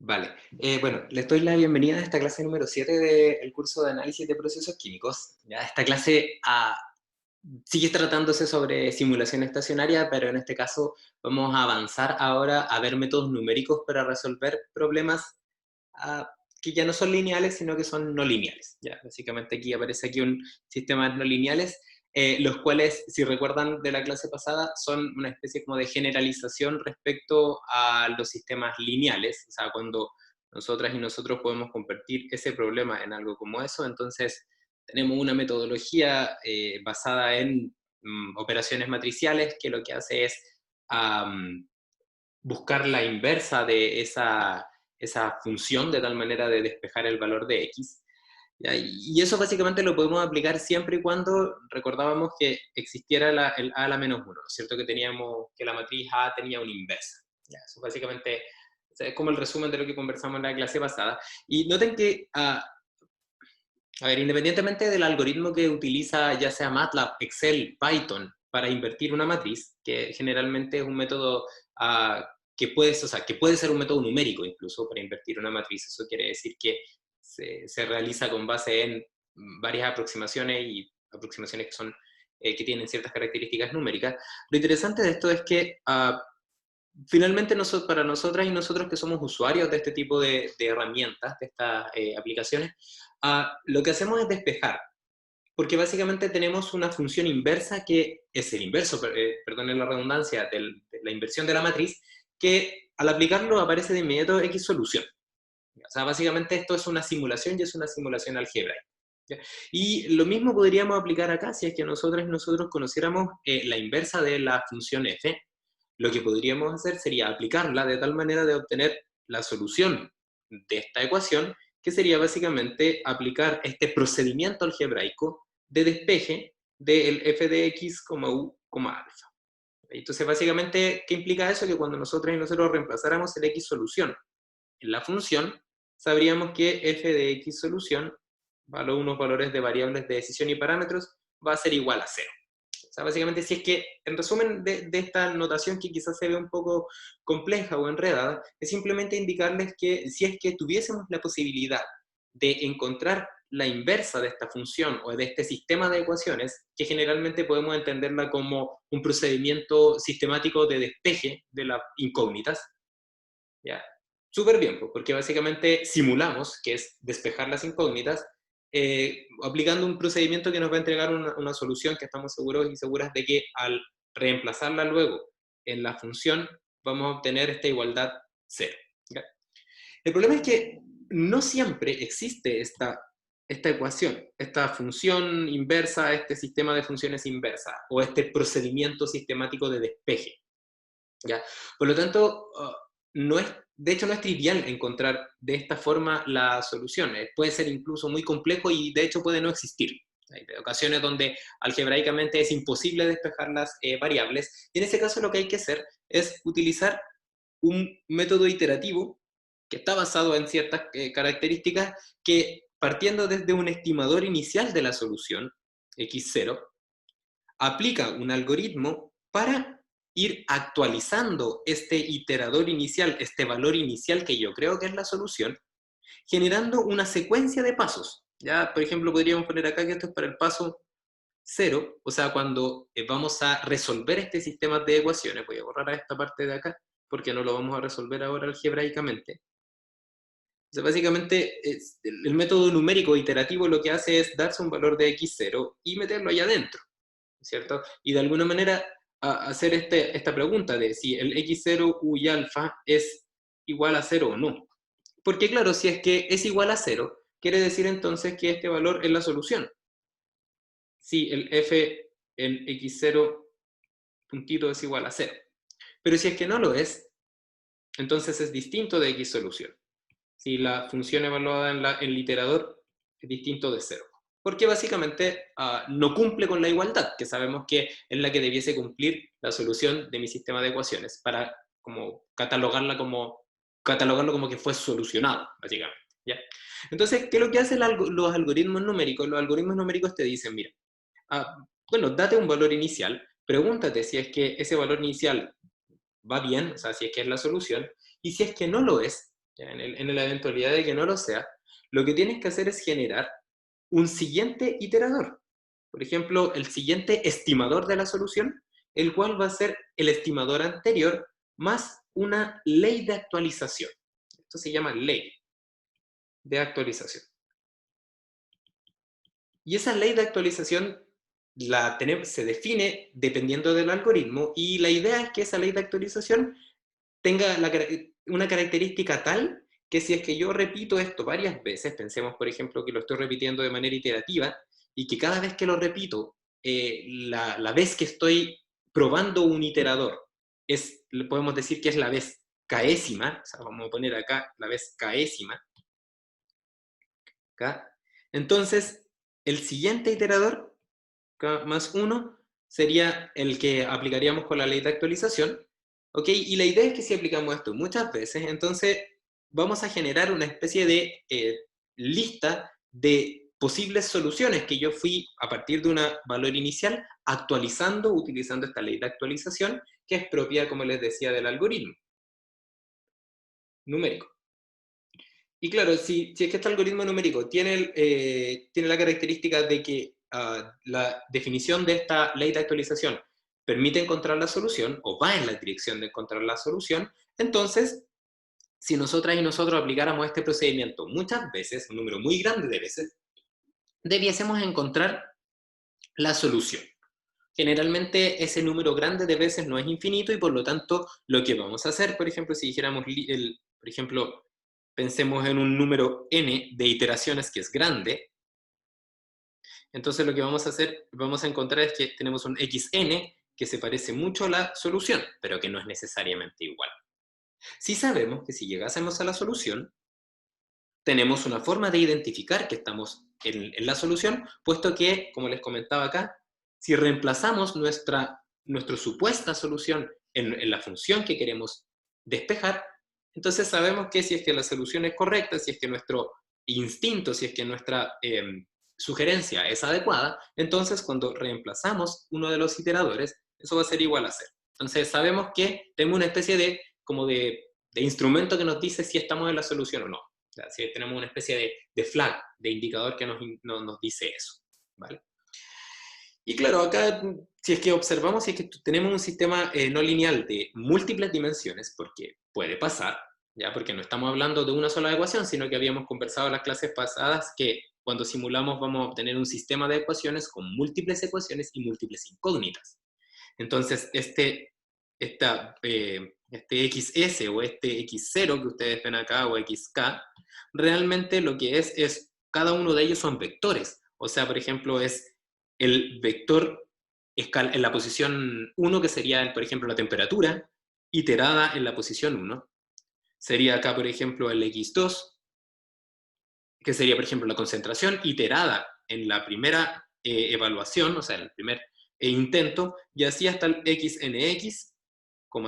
Vale, bueno, les doy la bienvenida a esta clase número 7 del curso de análisis de procesos químicos. Ya, esta clase sigue tratándose sobre simulación estacionaria, pero en este caso vamos a avanzar ahora a ver métodos numéricos para resolver problemas que ya no son lineales, sino que son no lineales. Ya, básicamente aparece aquí un sistema de no lineales, los cuales, si recuerdan de la clase pasada, son una especie como de generalización respecto a los sistemas lineales. O sea, cuando nosotras y nosotros podemos convertir ese problema en algo como eso, entonces tenemos una metodología basada en operaciones matriciales, que lo que hace es buscar la inversa de esa función de tal manera de despejar el valor de x. ¿Ya? Y eso básicamente lo podemos aplicar siempre y cuando recordábamos que existiera el a a la menos 1, ¿no es cierto? Que teníamos que la matriz A tenía una inversa. ¿Ya? Eso básicamente es como el resumen de lo que conversamos en la clase pasada. Y noten que a ver, independientemente del algoritmo que utiliza ya sea MATLAB, Excel, Python para invertir una matriz, que generalmente es un método o sea, que puede ser un método numérico incluso para invertir una matriz. Eso quiere decir que se realiza con base en varias aproximaciones y aproximaciones que tienen ciertas características numéricas. Lo interesante de esto es que finalmente para nosotras y nosotros que somos usuarios de este tipo de herramientas, de estas aplicaciones, lo que hacemos es despejar, porque básicamente tenemos una función inversa que es el inverso, perdón la redundancia, de la inversión de la matriz, que al aplicarlo aparece de inmediato X solución. O sea, básicamente esto es una simulación y es una simulación algebraica. ¿Ya? Y lo mismo podríamos aplicar acá si es que nosotros y nosotros conociéramos la inversa de la función f. Lo que podríamos hacer sería aplicarla de tal manera de obtener la solución de esta ecuación, que sería básicamente aplicar este procedimiento algebraico de despeje del f de x, u, alfa. Entonces, básicamente, ¿qué implica eso? Que cuando nosotros y nosotros reemplazáramos el x solución en la función, sabríamos que f de x solución, unos valores de variables de decisión y parámetros, va a ser igual a cero. O sea, básicamente, si es que, en resumen de esta notación que quizás se ve un poco compleja o enredada, es simplemente indicarles que si es que tuviésemos la posibilidad de encontrar la inversa de esta función o de este sistema de ecuaciones, que generalmente podemos entenderla como un procedimiento sistemático de despeje de las incógnitas, ¿ya? Súper bien, pues, porque básicamente simulamos, que es despejar las incógnitas, aplicando un procedimiento que nos va a entregar una solución que estamos seguros y seguras de que al reemplazarla luego en la función vamos a obtener esta igualdad cero. ¿Ya? El problema es que no siempre existe esta ecuación, esta función inversa, este sistema de funciones inversa o este procedimiento sistemático de despeje. ¿Ya? Por lo tanto, de hecho no es trivial encontrar de esta forma la solución. Puede ser incluso muy complejo y de hecho puede no existir. Hay ocasiones donde algebraicamente es imposible despejar las variables, y en ese caso lo que hay que hacer es utilizar un método iterativo que está basado en ciertas características que, partiendo desde un estimador inicial de la solución, x0, aplica un algoritmo para ir actualizando este iterador inicial, este valor inicial que yo creo que es la solución, generando una secuencia de pasos. Ya, por ejemplo, podríamos poner acá que esto es para el paso cero, o sea, cuando vamos a resolver este sistema de ecuaciones. Voy a borrar a esta parte de acá, porque no lo vamos a resolver ahora algebraicamente. O sea, básicamente, el método numérico iterativo lo que hace es darse un valor de x0 y meterlo allá adentro, ¿cierto? Y de alguna manera hacer esta pregunta de si el x0 u y alfa es igual a 0 o no. Porque claro, si es que es igual a 0, quiere decir entonces que este valor es la solución. Si el f en x0 puntito es igual a 0. Pero si es que no lo es, entonces es distinto de x solución. Si la función evaluada en el iterador es distinto de 0. Porque básicamente no cumple con la igualdad, que sabemos que es la que debiese cumplir la solución de mi sistema de ecuaciones, para como catalogarlo como que fue solucionado, básicamente. ¿Ya? Entonces, ¿qué es lo que hacen los algoritmos numéricos? Los algoritmos numéricos te dicen, mira, bueno, date un valor inicial, pregúntate si es que ese valor inicial va bien, o sea, si es que es la solución, y si es que no lo es, ¿ya? En la eventualidad de que no lo sea, lo que tienes que hacer es generar un siguiente iterador. Por ejemplo, el siguiente estimador de la solución, el cual va a ser el estimador anterior más una ley de actualización. Esto se llama ley de actualización. Y esa ley de actualización se define dependiendo del algoritmo, y la idea es que esa ley de actualización tenga una característica tal que si es que yo repito esto varias veces, pensemos por ejemplo que lo estoy repitiendo de manera iterativa, y que cada vez que lo repito, la vez que estoy probando un iterador, podemos decir que es la vez késima, o sea, vamos a poner acá la vez késima, ¿acá? Entonces, el siguiente iterador, K más 1, sería el que aplicaríamos con la ley de actualización, ¿ok? Y la idea es que si aplicamos esto muchas veces, entonces vamos a generar una especie de lista de posibles soluciones que yo fui, a partir de un valor inicial, actualizando, utilizando esta ley de actualización, que es propia, como les decía, del algoritmo numérico. Y claro, si es que este algoritmo numérico tiene la característica de que la definición de esta ley de actualización permite encontrar la solución, o va en la dirección de encontrar la solución, entonces, si nosotras y nosotros aplicáramos este procedimiento muchas veces, un número muy grande de veces, debiésemos encontrar la solución. Generalmente ese número grande de veces no es infinito, y por lo tanto lo que vamos a hacer, por ejemplo, si dijéramos, por ejemplo, pensemos en un número n de iteraciones que es grande, entonces lo que vamos a hacer, vamos a encontrar es que tenemos un xn que se parece mucho a la solución, pero que no es necesariamente igual. Si sabemos que si llegásemos a la solución, tenemos una forma de identificar que estamos en la solución, puesto que, como les comentaba acá, si reemplazamos nuestra supuesta solución en la función que queremos despejar, entonces sabemos que si es que la solución es correcta, si es que nuestro instinto, si es que nuestra sugerencia es adecuada, entonces cuando reemplazamos uno de los iteradores, eso va a ser igual a 0. Entonces sabemos que tenemos una especie de, como de instrumento que nos dice si estamos en la solución o no. O sea, si tenemos una especie de flag, de indicador que nos dice eso, ¿vale? Y claro, acá, si es que observamos, si es que tenemos un sistema no lineal de múltiples dimensiones, porque puede pasar, ¿ya? Porque no estamos hablando de una sola ecuación, sino que habíamos conversado en las clases pasadas que cuando simulamos vamos a obtener un sistema de ecuaciones con múltiples ecuaciones y múltiples incógnitas. Entonces, este XS o este X0 que ustedes ven acá, o XK, realmente lo que es cada uno de ellos son vectores. O sea, por ejemplo, es el vector en la posición 1, que sería, por ejemplo, la temperatura, iterada en la posición 1. Sería acá, por ejemplo, el X2, que sería, por ejemplo, la concentración, iterada en la primera evaluación, o sea, en el primer intento, y así hasta el XNX,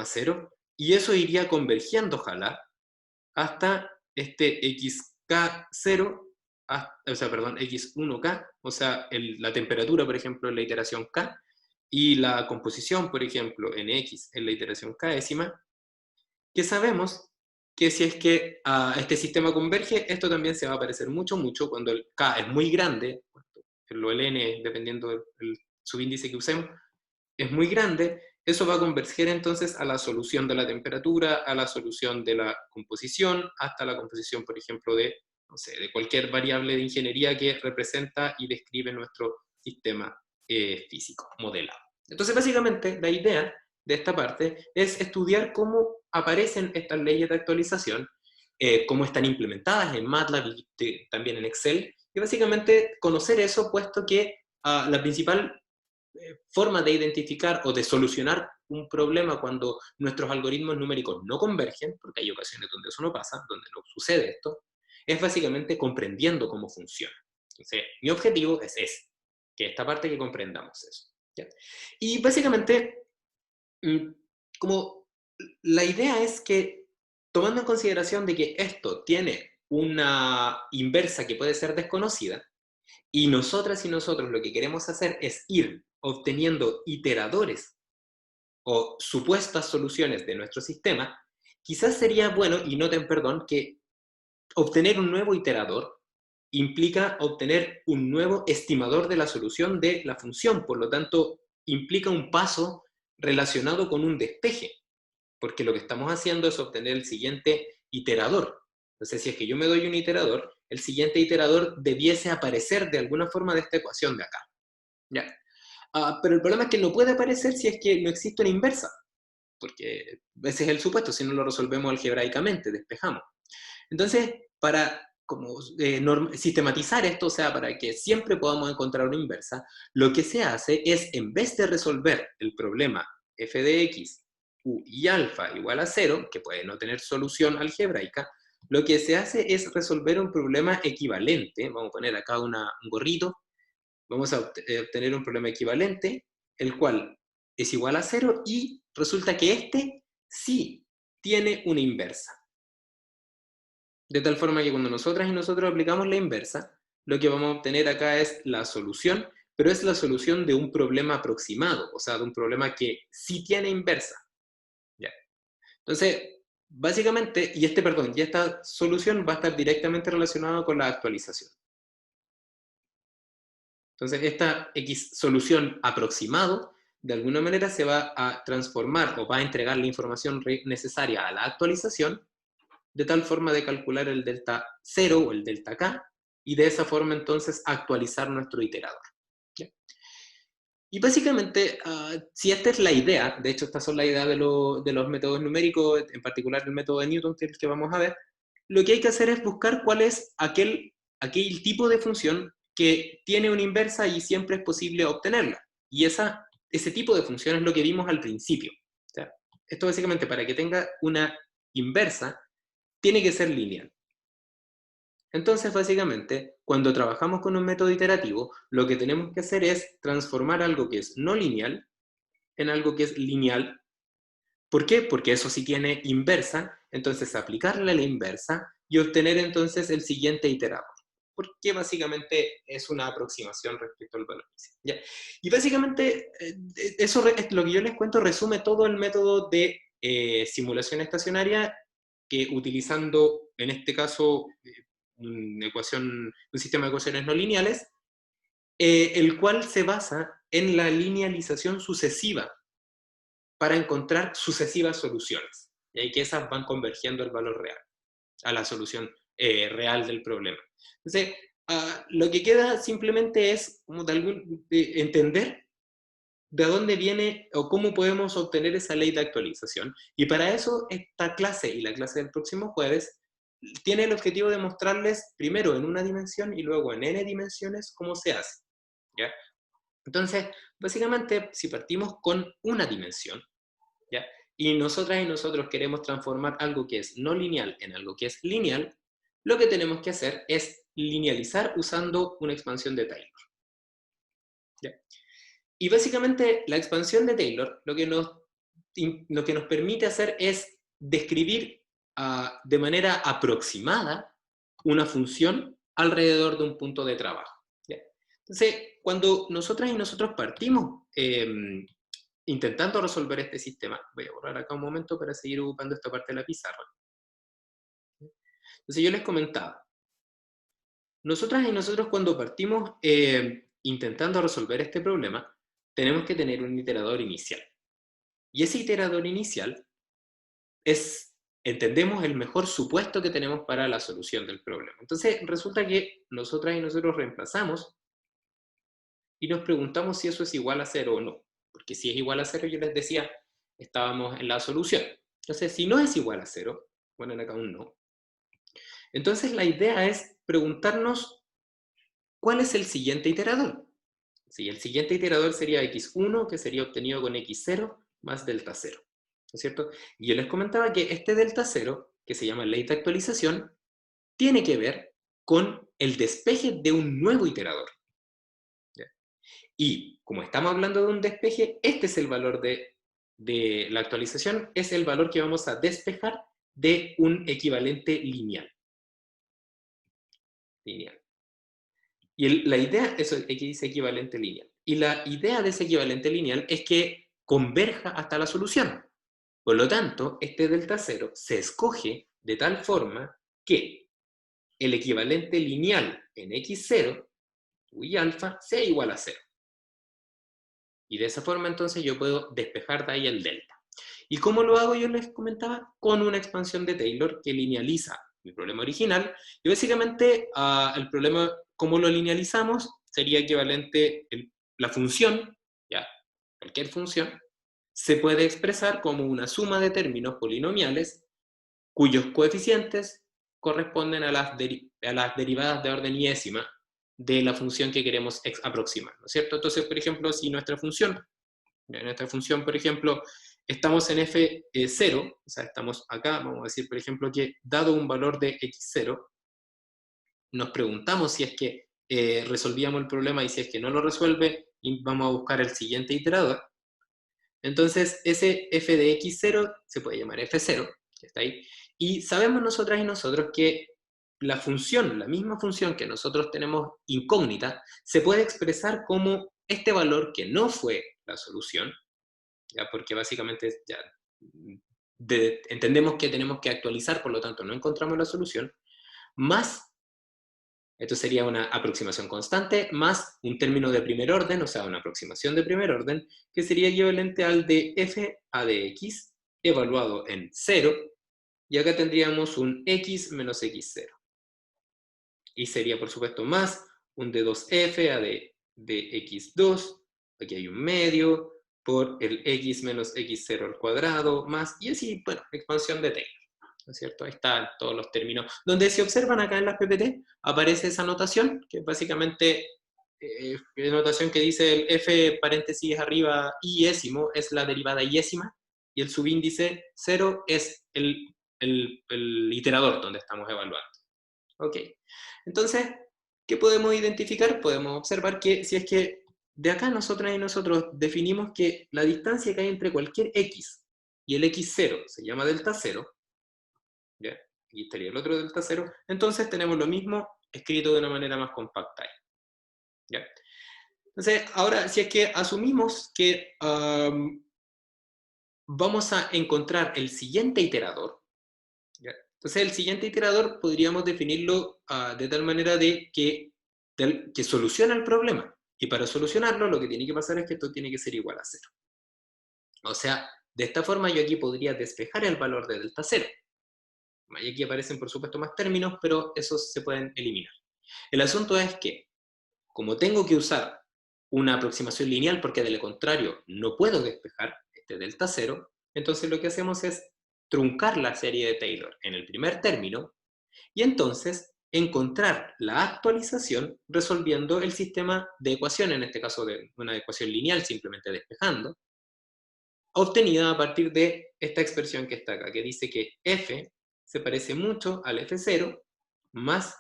0, y eso iría convergiendo, ojalá, hasta este XK0, o sea, perdón, X1K, o sea, la temperatura, por ejemplo, en la iteración K, y la composición, por ejemplo, en X, en la iteración Késima, que sabemos que si es que este sistema converge, esto también se va a parecer mucho, mucho cuando el K es muy grande, lo el N, dependiendo del subíndice que usemos, es muy grande, eso va a converger entonces a la solución de la temperatura, a la solución de la composición, hasta la composición, por ejemplo, no sé, de cualquier variable de ingeniería que representa y describe nuestro sistema físico modelado. Entonces, básicamente, la idea de esta parte es estudiar cómo aparecen estas leyes de actualización, cómo están implementadas en MATLAB y también en Excel, y básicamente conocer eso, puesto que la principal forma de identificar o de solucionar un problema cuando nuestros algoritmos numéricos no convergen, porque hay ocasiones donde eso no pasa, donde no sucede esto, es básicamente comprendiendo cómo funciona. Entonces, mi objetivo es ese, que esta parte que comprendamos eso, ¿ya? Y básicamente, como la idea es que, tomando en consideración de que esto tiene una inversa que puede ser desconocida, y nosotras y nosotros lo que queremos hacer es ir obteniendo iteradores o supuestas soluciones de nuestro sistema, quizás sería bueno, y noten, perdón, que obtener un nuevo iterador implica obtener un nuevo estimador de la solución de la función, por lo tanto, implica un paso relacionado con un despeje, porque lo que estamos haciendo es obtener el siguiente iterador. Entonces, si es que yo me doy un iterador, el siguiente iterador debiese aparecer de alguna forma de esta ecuación de acá. ¿Ya? Pero el problema es que no puede aparecer si es que no existe una inversa, porque ese es el supuesto, si no lo resolvemos algebraicamente, despejamos. Entonces, para como, sistematizar esto, o sea, para que siempre podamos encontrar una inversa, lo que se hace es, en vez de resolver el problema f de x, u y alfa igual a 0, que puede no tener solución algebraica, lo que se hace es resolver un problema equivalente. Vamos a poner acá un gorrito. Vamos a obtener un problema equivalente, el cual es igual a 0, y resulta que este sí tiene una inversa. De tal forma que cuando nosotras y nosotros aplicamos la inversa, lo que vamos a obtener acá es la solución, pero es la solución de un problema aproximado, o sea, de un problema que sí tiene inversa. ¿Ya? Entonces, básicamente, y esta solución va a estar directamente relacionada con la actualización. Entonces, esta X solución aproximado, de alguna manera se va a transformar o va a entregar la información necesaria a la actualización, de tal forma de calcular el delta 0 o el delta K, y de esa forma entonces actualizar nuestro iterador. ¿Ya? Y básicamente, si esta es la idea, de hecho estas son las ideas de los métodos numéricos, en particular el método de Newton, que es el que vamos a ver, lo que hay que hacer es buscar cuál es aquel tipo de función que tiene una inversa y siempre es posible obtenerla. Y ese tipo de función es lo que vimos al principio. O sea, esto básicamente, para que tenga una inversa, tiene que ser lineal. Entonces, básicamente, cuando trabajamos con un método iterativo, lo que tenemos que hacer es transformar algo que es no lineal en algo que es lineal. ¿Por qué? Porque eso sí tiene inversa, entonces aplicarle la inversa y obtener entonces el siguiente iterador. Porque básicamente es una aproximación respecto al valor inicial. ¿Ya? Y básicamente, eso es lo que yo les cuento, resume todo el método de simulación estacionaria, que utilizando, en este caso, un sistema de ecuaciones no lineales, el cual se basa en la linealización sucesiva para encontrar sucesivas soluciones. Y ahí que esas van convergiendo al valor real, a la solución real del problema. Entonces, lo que queda simplemente es como entender de dónde viene o cómo podemos obtener esa ley de actualización. Y para eso esta clase y la clase del próximo jueves tiene el objetivo de mostrarles primero en una dimensión y luego en n dimensiones cómo se hace. ¿Ya? Entonces, básicamente, si partimos con una dimensión, ¿ya? Y nosotras y nosotros queremos transformar algo que es no lineal en algo que es lineal, lo que tenemos que hacer es linealizar usando una expansión de Taylor. ¿Ya? Y básicamente la expansión de Taylor lo que nos permite hacer es describir de manera aproximada una función alrededor de un punto de trabajo. ¿Ya? Entonces, cuando nosotras y nosotros partimos intentando resolver este sistema, voy a borrar acá un momento para seguir ocupando esta parte de la pizarra. Entonces yo les comentaba, nosotras y nosotros cuando partimos intentando resolver este problema, tenemos que tener un iterador inicial. Y ese iterador inicial es, entendemos, el mejor supuesto que tenemos para la solución del problema. Entonces resulta que nosotras y nosotros reemplazamos y nos preguntamos si eso es igual a 0 o no. Porque si es igual a 0, yo les decía, estábamos en la solución. Entonces, si no es igual a 0, ponen acá un no. Entonces la idea es preguntarnos cuál es el siguiente iterador. Si el siguiente iterador sería x1, que sería obtenido con x0 más delta 0. ¿No es cierto? Y yo les comentaba que este delta 0, que se llama ley de actualización, tiene que ver con el despeje de un nuevo iterador. ¿Ya? Y como estamos hablando de un despeje, este es el valor de la actualización, es el valor que vamos a despejar de un equivalente lineal. Y la idea, eso aquí dice equivalente lineal. Y la idea de ese equivalente lineal es que converja hasta la solución. Por lo tanto, este delta 0 se escoge de tal forma que el equivalente lineal en x0, y alfa, sea igual a 0. Y de esa forma entonces yo puedo despejar de ahí el delta. ¿Y cómo lo hago? Yo les comentaba con una expansión de Taylor que linealiza mi problema original. Y básicamente el problema, ¿cómo lo linealizamos? Sería equivalente, la función, ya, cualquier función, se puede expresar como una suma de términos polinomiales cuyos coeficientes corresponden a las derivadas de orden iésima de la función que queremos aproximar, ¿no es cierto? Entonces, por ejemplo, si nuestra función, por ejemplo, estamos en f0, o sea, estamos acá, vamos a decir, por ejemplo, que dado un valor de x0, nos preguntamos si es que resolvíamos el problema y si es que no lo resuelve, y vamos a buscar el siguiente iterador. Entonces, ese f de x0 se puede llamar f0, que está ahí, y sabemos nosotras y nosotros que la función, la misma función que nosotros tenemos incógnita, se puede expresar como este valor que no fue la solución, ¿ya? Porque básicamente ya entendemos que tenemos que actualizar, por lo tanto no encontramos la solución, más, esto sería una aproximación constante, más un término de primer orden, o sea, una aproximación de primer orden, que sería equivalente al de f a de x, evaluado en 0, y acá tendríamos un x menos x0. Y sería, por supuesto, más un de 2f a de x2, aquí hay un medio, por el x menos x0 al cuadrado, más, y así, bueno, expansión de Taylor, ¿no es cierto? Ahí están todos los términos. Donde se observan acá en las PPT, aparece esa notación, que es básicamente notación que dice el f paréntesis arriba iésimo es la derivada iésima, y el subíndice 0 es el iterador donde estamos evaluando. Ok, entonces, ¿qué podemos identificar? Podemos observar que si es que de acá nosotras y nosotros definimos que la distancia que hay entre cualquier x y el x0 se llama delta 0, ¿ya? Y estaría el otro delta 0, entonces tenemos lo mismo escrito de una manera más compacta ahí, ¿ya? Entonces, ahora, si es que asumimos que vamos a encontrar el siguiente iterador, ¿ya? Entonces, el siguiente iterador podríamos definirlo de tal manera de que soluciona el problema. Y para solucionarlo, lo que tiene que pasar es que esto tiene que ser igual a 0. O sea, de esta forma yo aquí podría despejar el valor de delta 0. Y aquí aparecen, por supuesto, más términos, pero esos se pueden eliminar. El asunto es que, como tengo que usar una aproximación lineal, porque de lo contrario no puedo despejar este delta 0, entonces lo que hacemos es truncar la serie de Taylor en el primer término y entonces encontrar la actualización resolviendo el sistema de ecuación, en este caso de una ecuación lineal, simplemente despejando, obtenida a partir de esta expresión que está acá, que dice que f se parece mucho al f0 más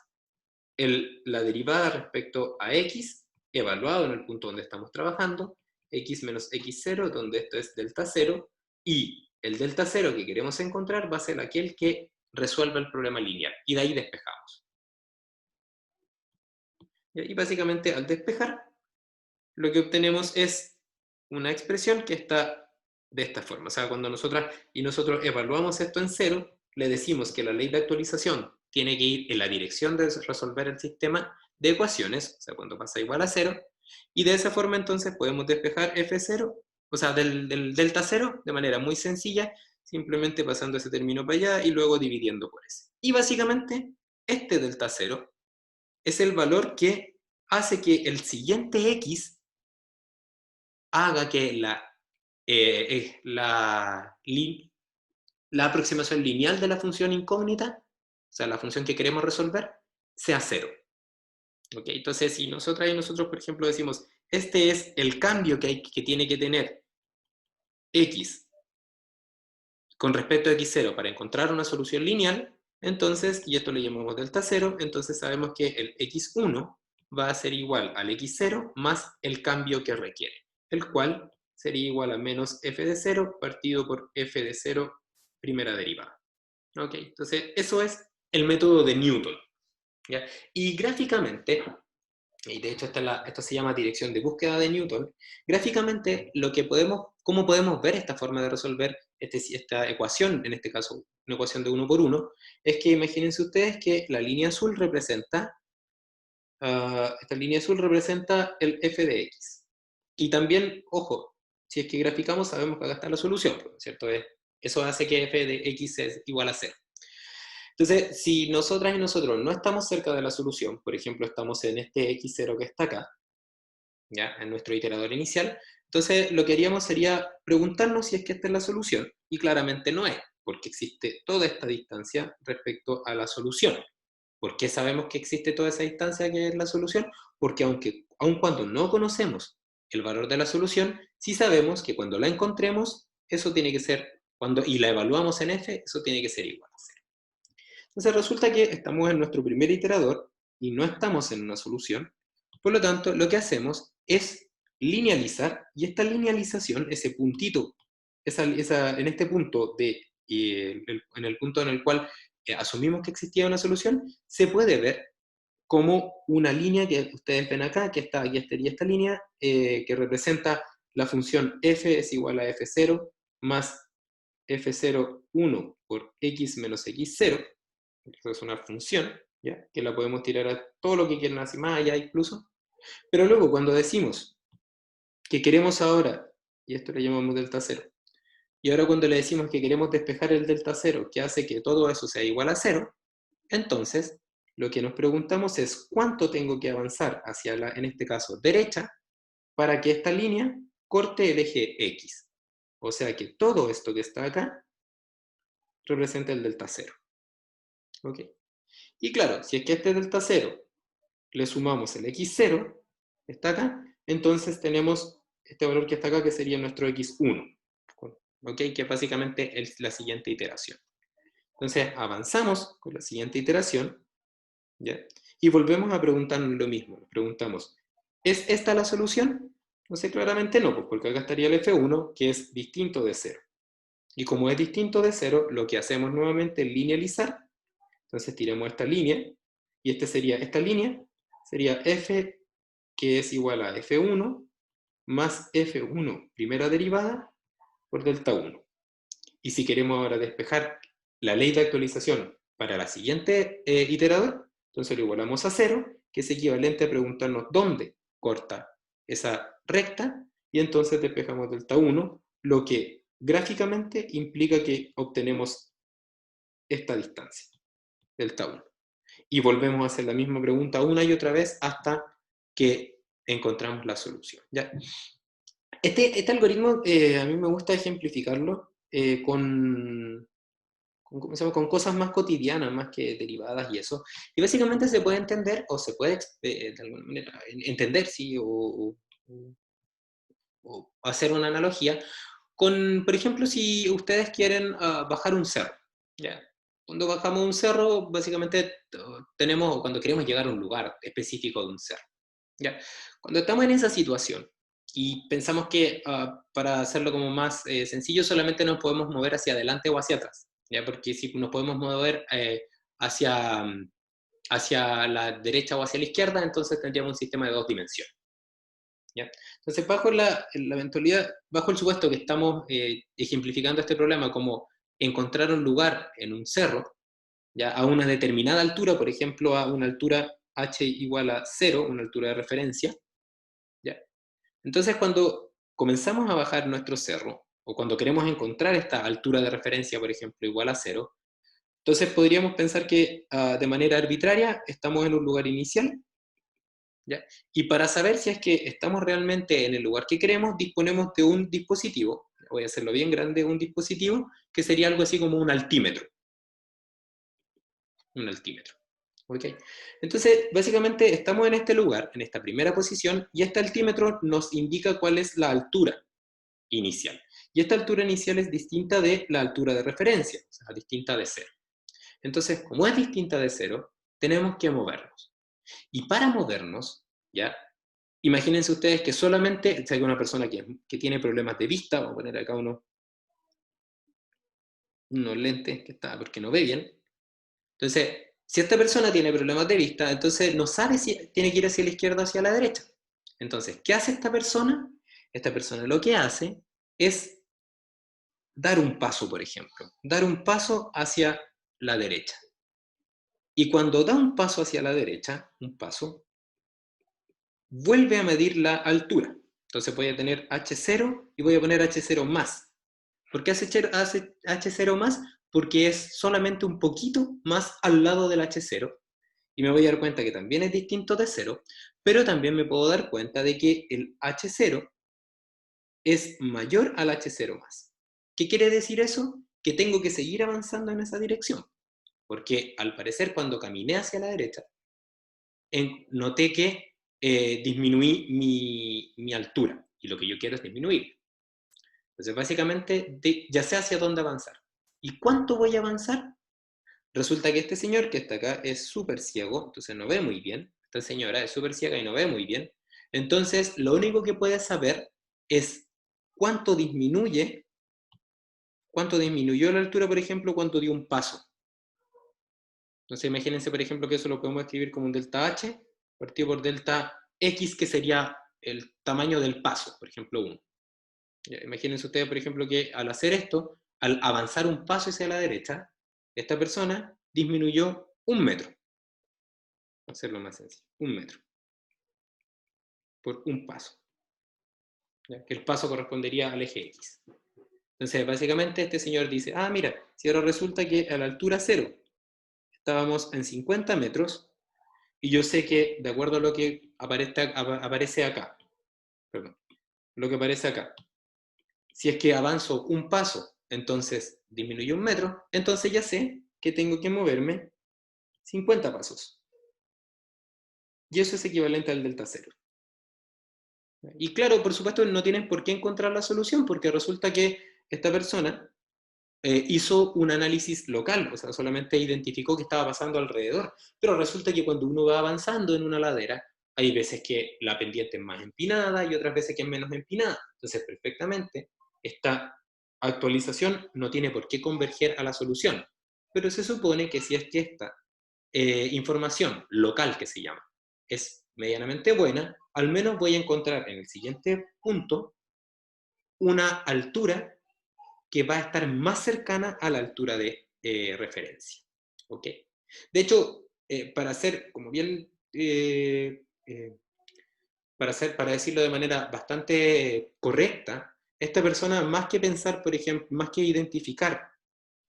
la derivada respecto a x, evaluado en el punto donde estamos trabajando, x menos x0, donde esto es delta 0, y el delta 0 que queremos encontrar va a ser aquel que resuelva el problema lineal, y de ahí despejamos. Y básicamente al despejar, lo que obtenemos es una expresión que está de esta forma. O sea, cuando nosotros evaluamos esto en 0, le decimos que la ley de actualización tiene que ir en la dirección de resolver el sistema de ecuaciones, o sea, cuando pasa igual a 0, y de esa forma entonces podemos despejar f0, o sea, del delta 0, de manera muy sencilla, simplemente pasando ese término para allá y luego dividiendo por ese. Y básicamente, este delta 0 es el valor que hace que el siguiente x haga que la aproximación lineal de la función incógnita, o sea, la función que queremos resolver, sea 0. ¿Okay? Entonces, si nosotros, por ejemplo, decimos, este es el cambio que tiene que tener x con respecto a x0 para encontrar una solución lineal, entonces, y esto le llamamos delta 0, entonces sabemos que el x1 va a ser igual al x0 más el cambio que requiere, el cual sería igual a menos f de 0 partido por f de 0 primera derivada. ¿Ok? Entonces, eso es el método de Newton. ¿Ya? Y gráficamente, y de hecho esto se llama dirección de búsqueda de Newton, gráficamente lo que podemos ¿Cómo podemos ver esta forma de resolver esta ecuación, en este caso una ecuación de 1 por 1? Es que imagínense ustedes que la línea azul representa, esta línea azul representa el f de x. Y también, ojo, si es que graficamos sabemos que acá está la solución, ¿cierto? Eso hace que f de x es igual a 0. Entonces, si nosotras y nosotros no estamos cerca de la solución, por ejemplo, estamos en este x0 que está acá, ¿ya? En nuestro iterador inicial, entonces lo que haríamos sería preguntarnos si es que esta es la solución, y claramente no es, porque existe toda esta distancia respecto a la solución. ¿Por qué sabemos que existe toda esa distancia que es la solución? Porque aun cuando no conocemos el valor de la solución, sí sabemos que cuando la encontremos, eso tiene que ser, y la evaluamos en f, eso tiene que ser igual a 0. Entonces resulta que estamos en nuestro primer iterador y no estamos en una solución. Por lo tanto, lo que hacemos es linealizar, y esta linealización, ese puntito, en este punto, en el punto en el cual asumimos que existía una solución, se puede ver como una línea que ustedes ven acá, que está aquí esta línea, que representa la función f es igual a f0 más f0, 1 por x menos x0. Eso es una función, ¿ya? Que la podemos tirar a todo lo que quieran, así más allá incluso. Pero luego cuando decimos que queremos ahora, y esto le llamamos delta 0, y ahora cuando le decimos que queremos despejar el delta 0, que hace que todo eso sea igual a 0, entonces lo que nos preguntamos es cuánto tengo que avanzar hacia la, en este caso, derecha, para que esta línea corte el eje x. O sea que todo esto que está acá representa el delta 0. ¿Ok? Y claro, si es que este delta 0 le sumamos el x0, está acá, entonces tenemos este valor que está acá, que sería nuestro x1, ¿ok? Que básicamente es la siguiente iteración. Entonces avanzamos con la siguiente iteración, ¿ya? Y volvemos a preguntarnos lo mismo. Nos preguntamos, ¿es esta la solución? Entonces claramente no, pues porque acá estaría el f1, que es distinto de 0. Y como es distinto de 0, lo que hacemos nuevamente es linealizar. Entonces tiramos esta línea, y esta línea sería f, que es igual a f1 más f1 primera derivada por delta 1. Y si queremos ahora despejar la ley de actualización para la siguiente iterador, entonces lo igualamos a 0, que es equivalente a preguntarnos dónde corta esa recta, y entonces despejamos delta 1, lo que gráficamente implica que obtenemos esta distancia, delta 1. Y volvemos a hacer la misma pregunta una y otra vez hasta que encontramos la solución, ¿ya? Este algoritmo a mí me gusta ejemplificarlo ¿cómo se llama? Con cosas más cotidianas, más que derivadas y eso. Y básicamente se puede entender, o se puede de alguna manera entender, sí, o hacer una analogía con, por ejemplo, si ustedes quieren bajar un cerro, ¿ya? Cuando bajamos un cerro, básicamente tenemos, cuando queremos llegar a un lugar específico de un cerro, ¿ya? Cuando estamos en esa situación y pensamos que para hacerlo como más sencillo, solamente nos podemos mover hacia adelante o hacia atrás, ¿ya? Porque si nos podemos mover hacia, hacia la derecha o hacia la izquierda, entonces tendríamos un sistema de dos dimensiones, ¿ya? Entonces, la eventualidad, bajo el supuesto que estamos ejemplificando este problema como encontrar un lugar en un cerro, ¿ya? A una determinada altura, por ejemplo, a una altura h igual a 0, una altura de referencia, ¿ya? Entonces, cuando comenzamos a bajar nuestro cerro, o cuando queremos encontrar esta altura de referencia, por ejemplo, igual a 0, entonces podríamos pensar que de manera arbitraria estamos en un lugar inicial, ¿ya? Y para saber si es que estamos realmente en el lugar que queremos, disponemos de un dispositivo, voy a hacerlo bien grande, un dispositivo que sería algo así como un altímetro. Un altímetro. ¿Ok? Entonces, básicamente estamos en este lugar, en esta primera posición, y este altímetro nos indica cuál es la altura inicial. Y esta altura inicial es distinta de la altura de referencia, o sea, distinta de 0. Entonces, como es distinta de 0, tenemos que movernos. Y para movernos, ¿ya? Imagínense ustedes que solamente, si hay una persona que tiene problemas de vista, vamos a poner acá unos lentes que está porque no ve bien. Entonces, si esta persona tiene problemas de vista, entonces no sabe si tiene que ir hacia la izquierda o hacia la derecha. Entonces, ¿qué hace esta persona? Esta persona lo que hace es dar un paso, por ejemplo. Dar un paso hacia la derecha. Y cuando da un paso hacia la derecha, un paso, vuelve a medir la altura. Entonces voy a tener H0 y voy a poner H0 más. ¿Por qué hace H0 más? Porque es solamente un poquito más al lado del H0. Y me voy a dar cuenta que también es distinto de 0, pero también me puedo dar cuenta de que el H0 es mayor al H0 más. ¿Qué quiere decir eso? Que tengo que seguir avanzando en esa dirección. Porque al parecer cuando caminé hacia la derecha, noté que disminuí mi altura. Y lo que yo quiero es disminuir. Entonces, básicamente, ya sé hacia dónde avanzar. ¿Y cuánto voy a avanzar? Resulta que este señor que está acá es súper ciego, entonces no ve muy bien. Esta señora es súper ciega y no ve muy bien. Entonces, lo único que puede saber es cuánto disminuyó la altura, por ejemplo, cuando dio un paso. Entonces, imagínense, por ejemplo, que eso lo podemos escribir como un delta H, partido por delta X, que sería el tamaño del paso, por ejemplo, 1. Imagínense ustedes, por ejemplo, que al hacer esto, al avanzar un paso hacia la derecha, esta persona disminuyó 1 metro. Para hacerlo más sencillo, 1 metro. Por un paso. ¿Ya? Que el paso correspondería al eje X. Entonces, básicamente, este señor dice, ah, mira, si ahora resulta que a la altura 0 estábamos en 50 metros, y yo sé que, de acuerdo a lo que aparece acá, perdón, lo que aparece acá, si es que avanzo un paso, entonces disminuyo 1 metro, entonces ya sé que tengo que moverme 50 pasos. Y eso es equivalente al delta 0. Y claro, por supuesto, no tienen por qué encontrar la solución, porque resulta que esta persona hizo un análisis local, o sea, solamente identificó qué estaba pasando alrededor. Pero resulta que cuando uno va avanzando en una ladera, hay veces que la pendiente es más empinada y otras veces que es menos empinada. Entonces, perfectamente, esta actualización no tiene por qué converger a la solución. Pero se supone que si es que esta información local, que se llama, es medianamente buena, al menos voy a encontrar en el siguiente punto una altura que va a estar más cercana a la altura de referencia. ¿Ok? De hecho, para hacer, como bien, para decirlo de manera bastante correcta, esta persona, más que pensar, por ejemplo, más que identificar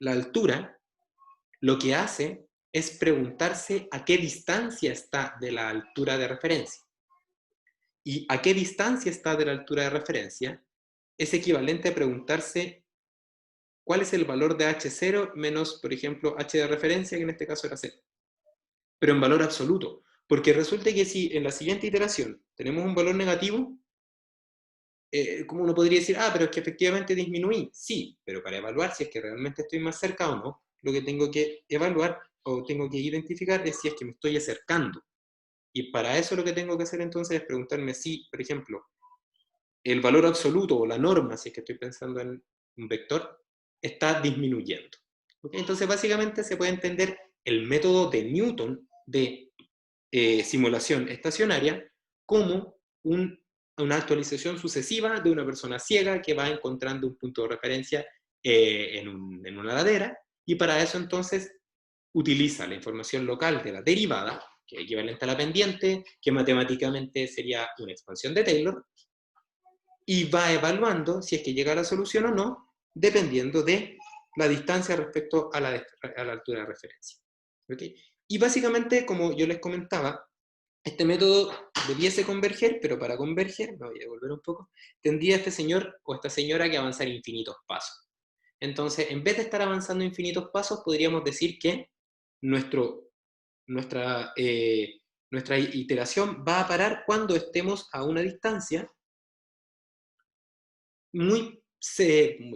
la altura, lo que hace es preguntarse a qué distancia está de la altura de referencia. Y a qué distancia está de la altura de referencia es equivalente a preguntarse cuál es el valor de H0 menos, por ejemplo, H de referencia, que en este caso era 0. Pero en valor absoluto. Porque resulta que si en la siguiente iteración tenemos un valor negativo, como uno podría decir, ah, pero es que efectivamente disminuí. Sí, pero para evaluar si es que realmente estoy más cerca o no, lo que tengo que evaluar o tengo que identificar es si es que me estoy acercando. Y para eso lo que tengo que hacer entonces es preguntarme si, por ejemplo, el valor absoluto o la norma, si es que estoy pensando en un vector, está disminuyendo. ¿Okay? Entonces, básicamente se puede entender el método de Newton de simulación estacionaria como una actualización sucesiva de una persona ciega que va encontrando un punto de referencia en una ladera, y para eso entonces utiliza la información local de la derivada, que es equivalente a la pendiente, que matemáticamente sería una expansión de Taylor, y va evaluando si es que llega a la solución o no, dependiendo de la distancia respecto a la altura de referencia. ¿Okay? Y básicamente, como yo les comentaba, este método debiese converger, pero para converger, me voy a devolver un poco, tendría este señor o esta señora que avanzar infinitos pasos. Entonces, en vez de estar avanzando infinitos pasos, podríamos decir que nuestra, nuestra iteración va a parar cuando estemos a una distancia muy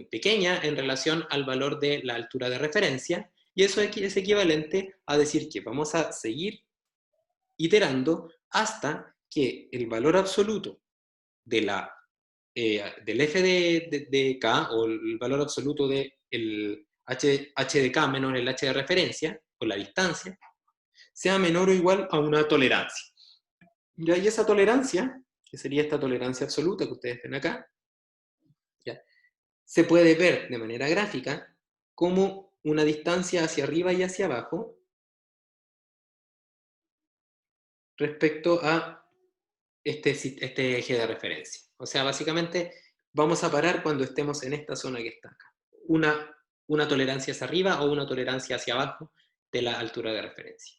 pequeña en relación al valor de la altura de referencia, y eso es equivalente a decir que vamos a seguir iterando hasta que el valor absoluto del f de k, o el valor absoluto del h de k menos el h de referencia, o la distancia, sea menor o igual a una tolerancia. Y esa tolerancia, que sería esta tolerancia absoluta que ustedes ven acá, ¿ya? se puede ver de manera gráfica como una distancia hacia arriba y hacia abajo respecto a este eje de referencia. O sea, básicamente vamos a parar cuando estemos en esta zona que está acá. Una tolerancia hacia arriba o una tolerancia hacia abajo de la altura de referencia.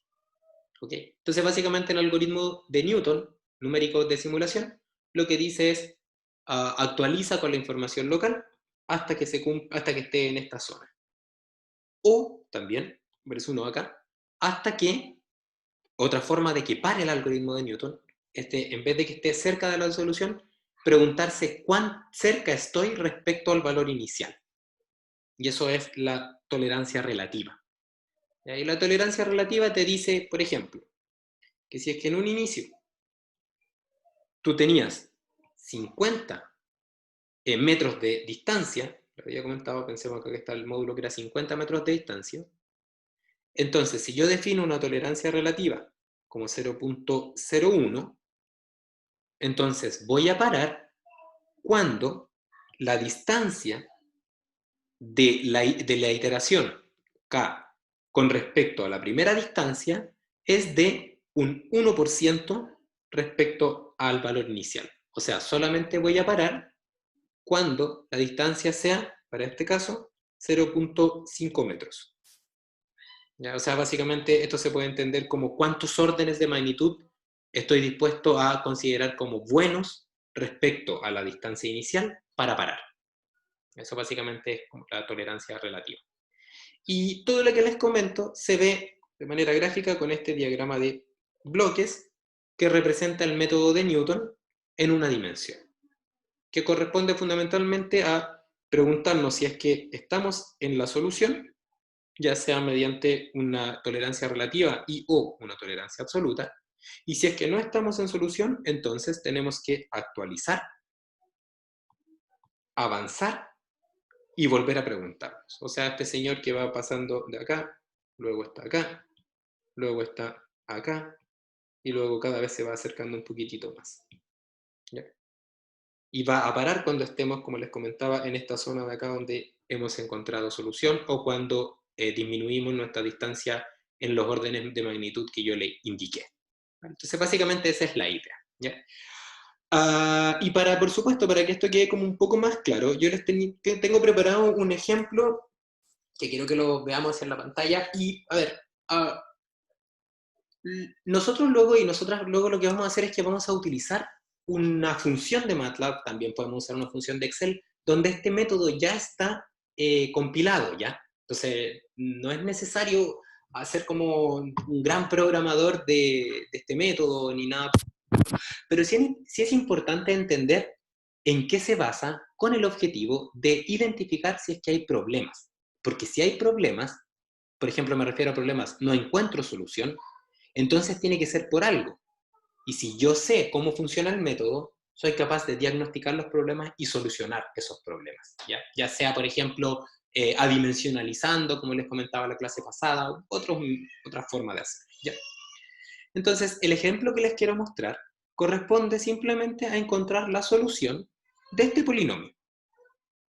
¿Ok? Entonces, básicamente el algoritmo de Newton, numérico de simulación, lo que dice es actualiza con la información local hasta que esté en esta zona. O también, verso 1 acá, hasta que, otra forma de que pare el algoritmo de Newton, en vez de que esté cerca de la solución, preguntarse cuán cerca estoy respecto al valor inicial. Y eso es la tolerancia relativa. Y la tolerancia relativa te dice, por ejemplo, que si es que en un inicio tú tenías 50 metros de distancia, lo había comentado, pensemos que aquí está el módulo que era 50 metros de distancia, entonces si yo defino una tolerancia relativa como 0.01, entonces voy a parar cuando la distancia de la iteración k con respecto a la primera distancia es de un 1% respecto al valor inicial. O sea, solamente voy a parar cuando la distancia sea, para este caso, 0.5 metros. ¿Ya? O sea, básicamente esto se puede entender como cuántos órdenes de magnitud estoy dispuesto a considerar como buenos respecto a la distancia inicial para parar. Eso básicamente es como la tolerancia relativa. Y todo lo que les comento se ve de manera gráfica con este diagrama de bloques que representa el método de Newton en una dimensión, que corresponde fundamentalmente a preguntarnos si es que estamos en la solución, ya sea mediante una tolerancia relativa y o una tolerancia absoluta, y si es que no estamos en solución, entonces tenemos que actualizar, avanzar y volver a preguntarnos. O sea, este señor que va pasando de acá, luego está acá, luego está acá, y luego cada vez se va acercando un poquitito más. ¿Ya? Y va a parar cuando estemos, como les comentaba, en esta zona de acá donde hemos encontrado solución o cuando disminuimos nuestra distancia en los órdenes de magnitud que yo le indiqué. Entonces, básicamente esa es la idea. ¿Ya? Y por supuesto, para que esto quede como un poco más claro, yo tengo preparado un ejemplo que quiero que lo veamos en la pantalla. Y, a ver, nosotros luego y nosotras luego lo que vamos a hacer es que vamos a utilizar una función de MATLAB, también podemos usar una función de Excel, donde este método ya está compilado, ¿ya? Entonces, no es necesario hacer como un gran programador de este método ni nada, pero sí es importante entender en qué se basa con el objetivo de identificar si es que hay problemas. Porque si hay problemas, por ejemplo, me refiero a problemas, no encuentro solución, entonces tiene que ser por algo. Y si yo sé cómo funciona el método, soy capaz de diagnosticar los problemas y solucionar esos problemas. Ya sea, por ejemplo, adimensionalizando, como les comentaba en la clase pasada, otra forma de hacerlo. ¿Ya? Entonces, el ejemplo que les quiero mostrar corresponde simplemente a encontrar la solución de este polinomio.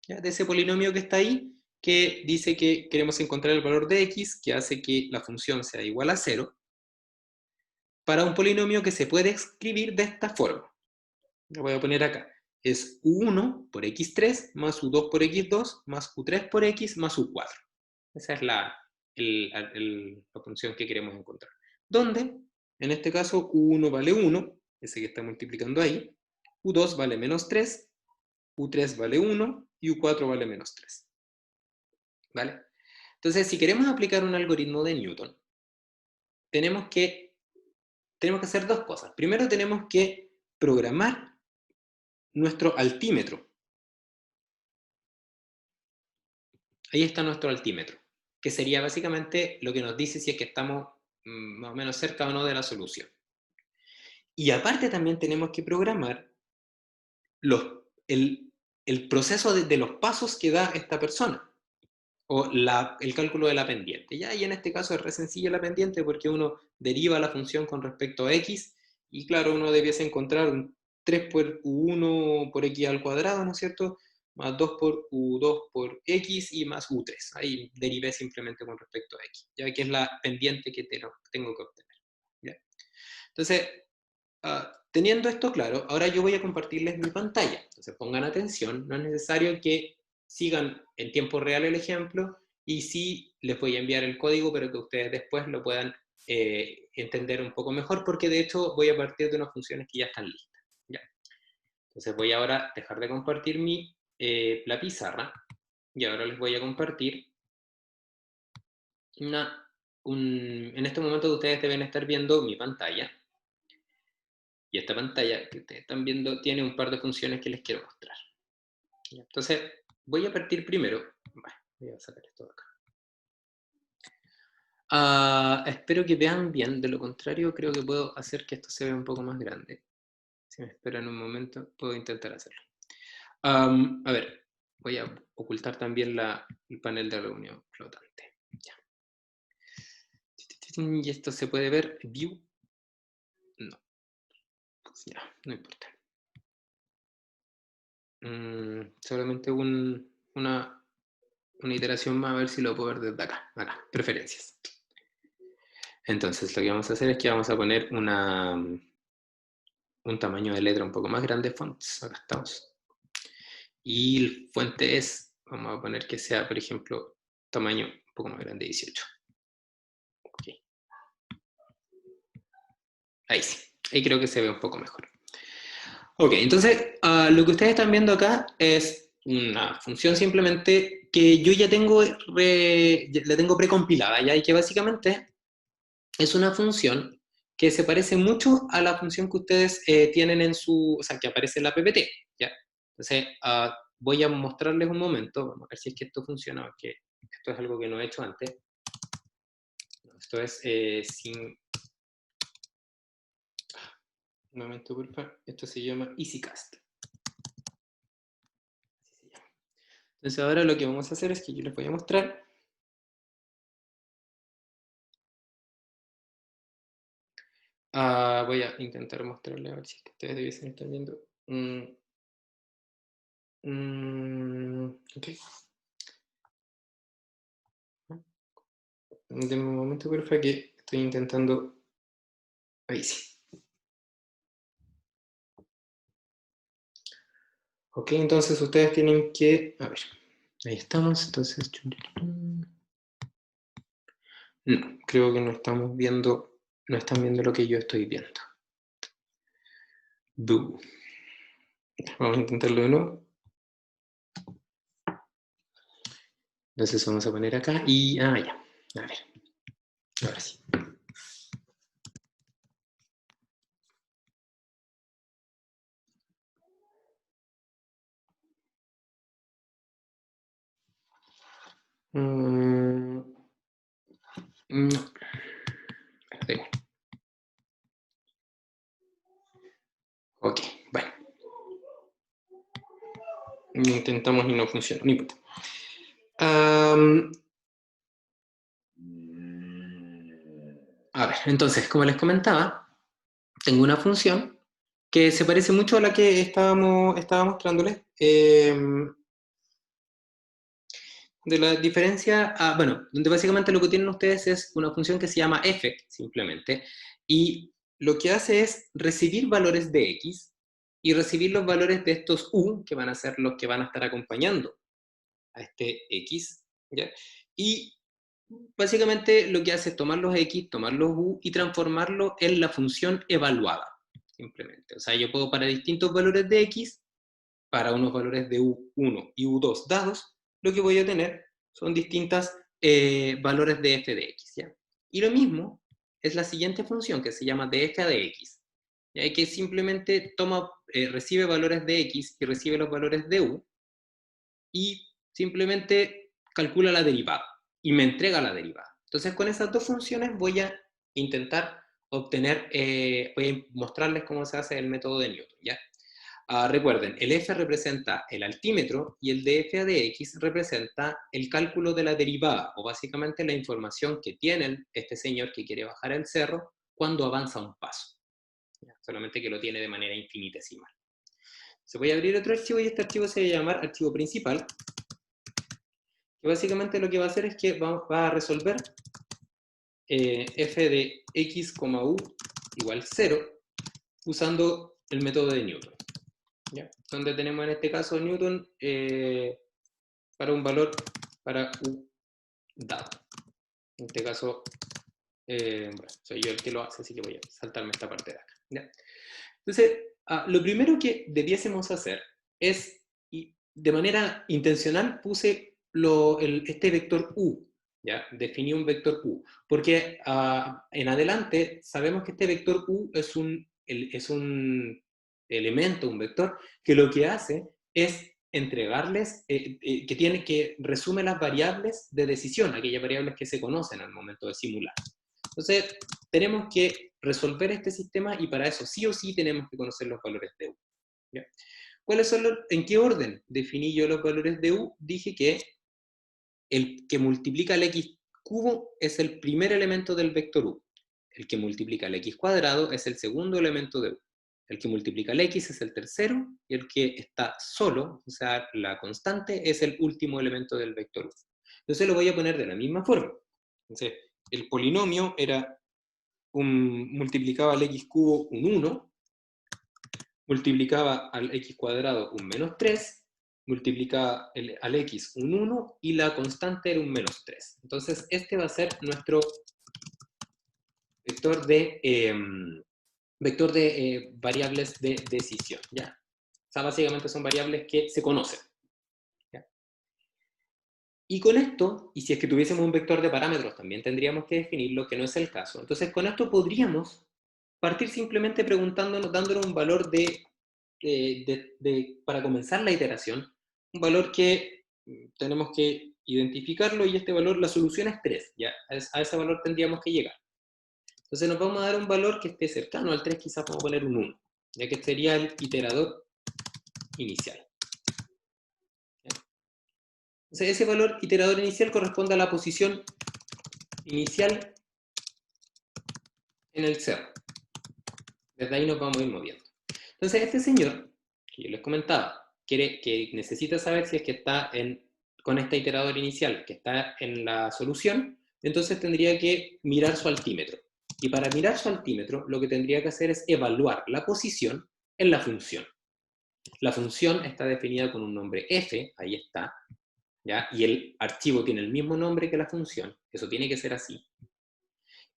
¿Ya? De ese polinomio que está ahí, que dice que queremos encontrar el valor de x, que hace que la función sea igual a 0, para un polinomio que se puede escribir de esta forma. Lo voy a poner acá. Es u1 por x3 más u2 por x2 más u3 por x más u4. Esa es la función que queremos encontrar. Donde, en este caso, u1 vale 1, ese que está multiplicando ahí, u2 vale menos 3, u3 vale 1 y u4 vale menos 3. ¿Vale? Entonces, si queremos aplicar un algoritmo de Newton, tenemos que hacer dos cosas. Primero tenemos que programar nuestro altímetro. Ahí está nuestro altímetro, que sería básicamente lo que nos dice si es que estamos más o menos cerca o no de la solución. Y aparte también tenemos que programar el proceso de los pasos que da esta persona, o el cálculo de la pendiente. Y en este caso es re sencilla la pendiente porque uno deriva la función con respecto a x, y claro, uno debiese encontrar un 3 por u1 por x al cuadrado, ¿no es cierto?, más 2 por U2 por X y más U3. Ahí derivé simplemente con respecto a X, ya que es la pendiente que tengo que obtener. ¿Ya? Entonces, teniendo esto claro, ahora yo voy a compartirles mi pantalla. Entonces pongan atención, no es necesario que sigan en tiempo real el ejemplo, y sí les voy a enviar el código, pero que ustedes después lo puedan entender un poco mejor, porque de hecho voy a partir de unas funciones que ya están listas. ¿Ya? Entonces voy ahora a dejar de compartir la pizarra, y ahora les voy a compartir en este momento ustedes deben estar viendo mi pantalla. Y esta pantalla que ustedes están viendo tiene un par de funciones que les quiero mostrar. Entonces, voy a partir primero. Voy a sacar esto de acá. Espero que vean bien, de lo contrario creo que puedo hacer que esto se vea un poco más grande. Si me esperan un momento, puedo intentar hacerlo. A ver, voy a ocultar también el panel de reunión flotante. Ya. Y esto se puede ver, view. No, pues ya, no importa. Solamente una iteración más, a ver si lo puedo ver desde acá, preferencias. Entonces lo que vamos a hacer es que vamos a poner un tamaño de letra un poco más grande, fonts, acá estamos. Y el fuente vamos a poner que sea, por ejemplo, tamaño un poco más grande, 18. Okay. Ahí sí, ahí creo que se ve un poco mejor. Ok, entonces lo que ustedes están viendo acá es una función simplemente que yo ya la tengo precompilada, ¿ya? Y que básicamente es una función que se parece mucho a la función que ustedes tienen o sea, que aparece en la PPT, ¿ya? Entonces, voy a mostrarles un momento, vamos a ver si es que esto funciona, porque esto es algo que no he hecho antes. Esto es sin... Un momento, por favor. Esto se llama EasyCast. Así se llama. Entonces, ahora lo que vamos a hacer es que yo les voy a mostrar. Voy a intentar mostrarles a ver si es que ustedes debiesen estar viendo. Ok. Denme un momento, por favor, que estoy intentando. Ahí sí. Ok, entonces ustedes tienen que... A ver, ahí estamos, entonces... No, creo que no estamos viendo... No están viendo lo que yo estoy viendo. Boo. Vamos a intentarlo de nuevo. Entonces vamos a poner acá y... ya. A ver. Ahora sí. No. Espérate. Ok, bueno. Intentamos y no funciona, no importa. A ver, entonces, como les comentaba, tengo una función que se parece mucho a la que estaba mostrándoles. De la diferencia, bueno, donde básicamente lo que tienen ustedes es una función que se llama f, simplemente, y lo que hace es recibir valores de x y recibir los valores de estos u, que van a ser los que van a estar acompañando a este x, ¿ya? Y básicamente lo que hace es tomar los x, tomar los u y transformarlo en la función evaluada, simplemente. O sea, yo puedo para distintos valores de x, para unos valores de u1 y u2 dados, lo que voy a tener son distintos valores de f de x, ¿ya? Y lo mismo es la siguiente función que se llama df de x, ¿ya? Y que simplemente recibe valores de x y recibe los valores de u, y simplemente calcula la derivada y me entrega la derivada. Entonces con esas dos funciones voy a intentar voy a mostrarles cómo se hace el método de Newton, ¿ya? Recuerden, el f representa el altímetro y el df de x representa el cálculo de la derivada, o básicamente la información que tiene este señor que quiere bajar el cerro cuando avanza un paso, ¿ya? Solamente que lo tiene de manera infinitesimal. Se voy a abrir otro archivo y este archivo se va a llamar archivo principal, que básicamente lo que va a hacer es que va a resolver f de x, u igual 0 usando el método de Newton. ¿Ya? Donde tenemos en este caso Newton para un valor para u dado. En este caso, bueno, soy yo el que lo hace, así que voy a saltarme esta parte de acá. ¿Ya? Entonces, lo primero que debiésemos hacer es, y de manera intencional puse este vector u, ¿ya? Definí un vector u, porque en adelante sabemos que este vector u es un elemento, un vector, que lo que hace es entregarles, que resume las variables de decisión, aquellas variables que se conocen al momento de simular. Entonces, tenemos que resolver este sistema y para eso sí o sí tenemos que conocer los valores de u. ¿Ya? ¿En qué orden definí yo los valores de u? Dije que el que multiplica el x cubo es el primer elemento del vector u. El que multiplica el x cuadrado es el segundo elemento de u. El que multiplica el x es el tercero, y el que está solo, o sea, la constante, es el último elemento del vector u. Entonces lo voy a poner de la misma forma. Entonces, el polinomio multiplicaba al x cubo un 1, multiplicaba al x cuadrado un menos 3, multiplicaba al x un 1 y la constante era un menos 3. Entonces este va a ser nuestro vector de variables de decisión, ¿ya? O sea, básicamente son variables que se conocen. ¿Ya? Y con esto, y si es que tuviésemos un vector de parámetros, también tendríamos que definirlo, que no es el caso. Entonces con esto podríamos partir simplemente preguntándonos, dándonos un valor para comenzar la iteración, un valor que tenemos que identificarlo y este valor, la solución es 3, ¿ya? A ese valor tendríamos que llegar. Entonces nos vamos a dar un valor que esté cercano al 3, quizás vamos a poner un 1, ya que sería el iterador inicial. ¿Ya? Entonces ese valor iterador inicial corresponde a la posición inicial en el cerro. Desde ahí nos vamos a ir moviendo. Entonces este señor, que yo les comentaba, que necesita saber si es que está con este iterador inicial, que está en la solución, entonces tendría que mirar su altímetro. Y para mirar su altímetro, lo que tendría que hacer es evaluar la posición en la función. La función está definida con un nombre f, ahí está, ¿ya? Y el archivo tiene el mismo nombre que la función, eso tiene que ser así.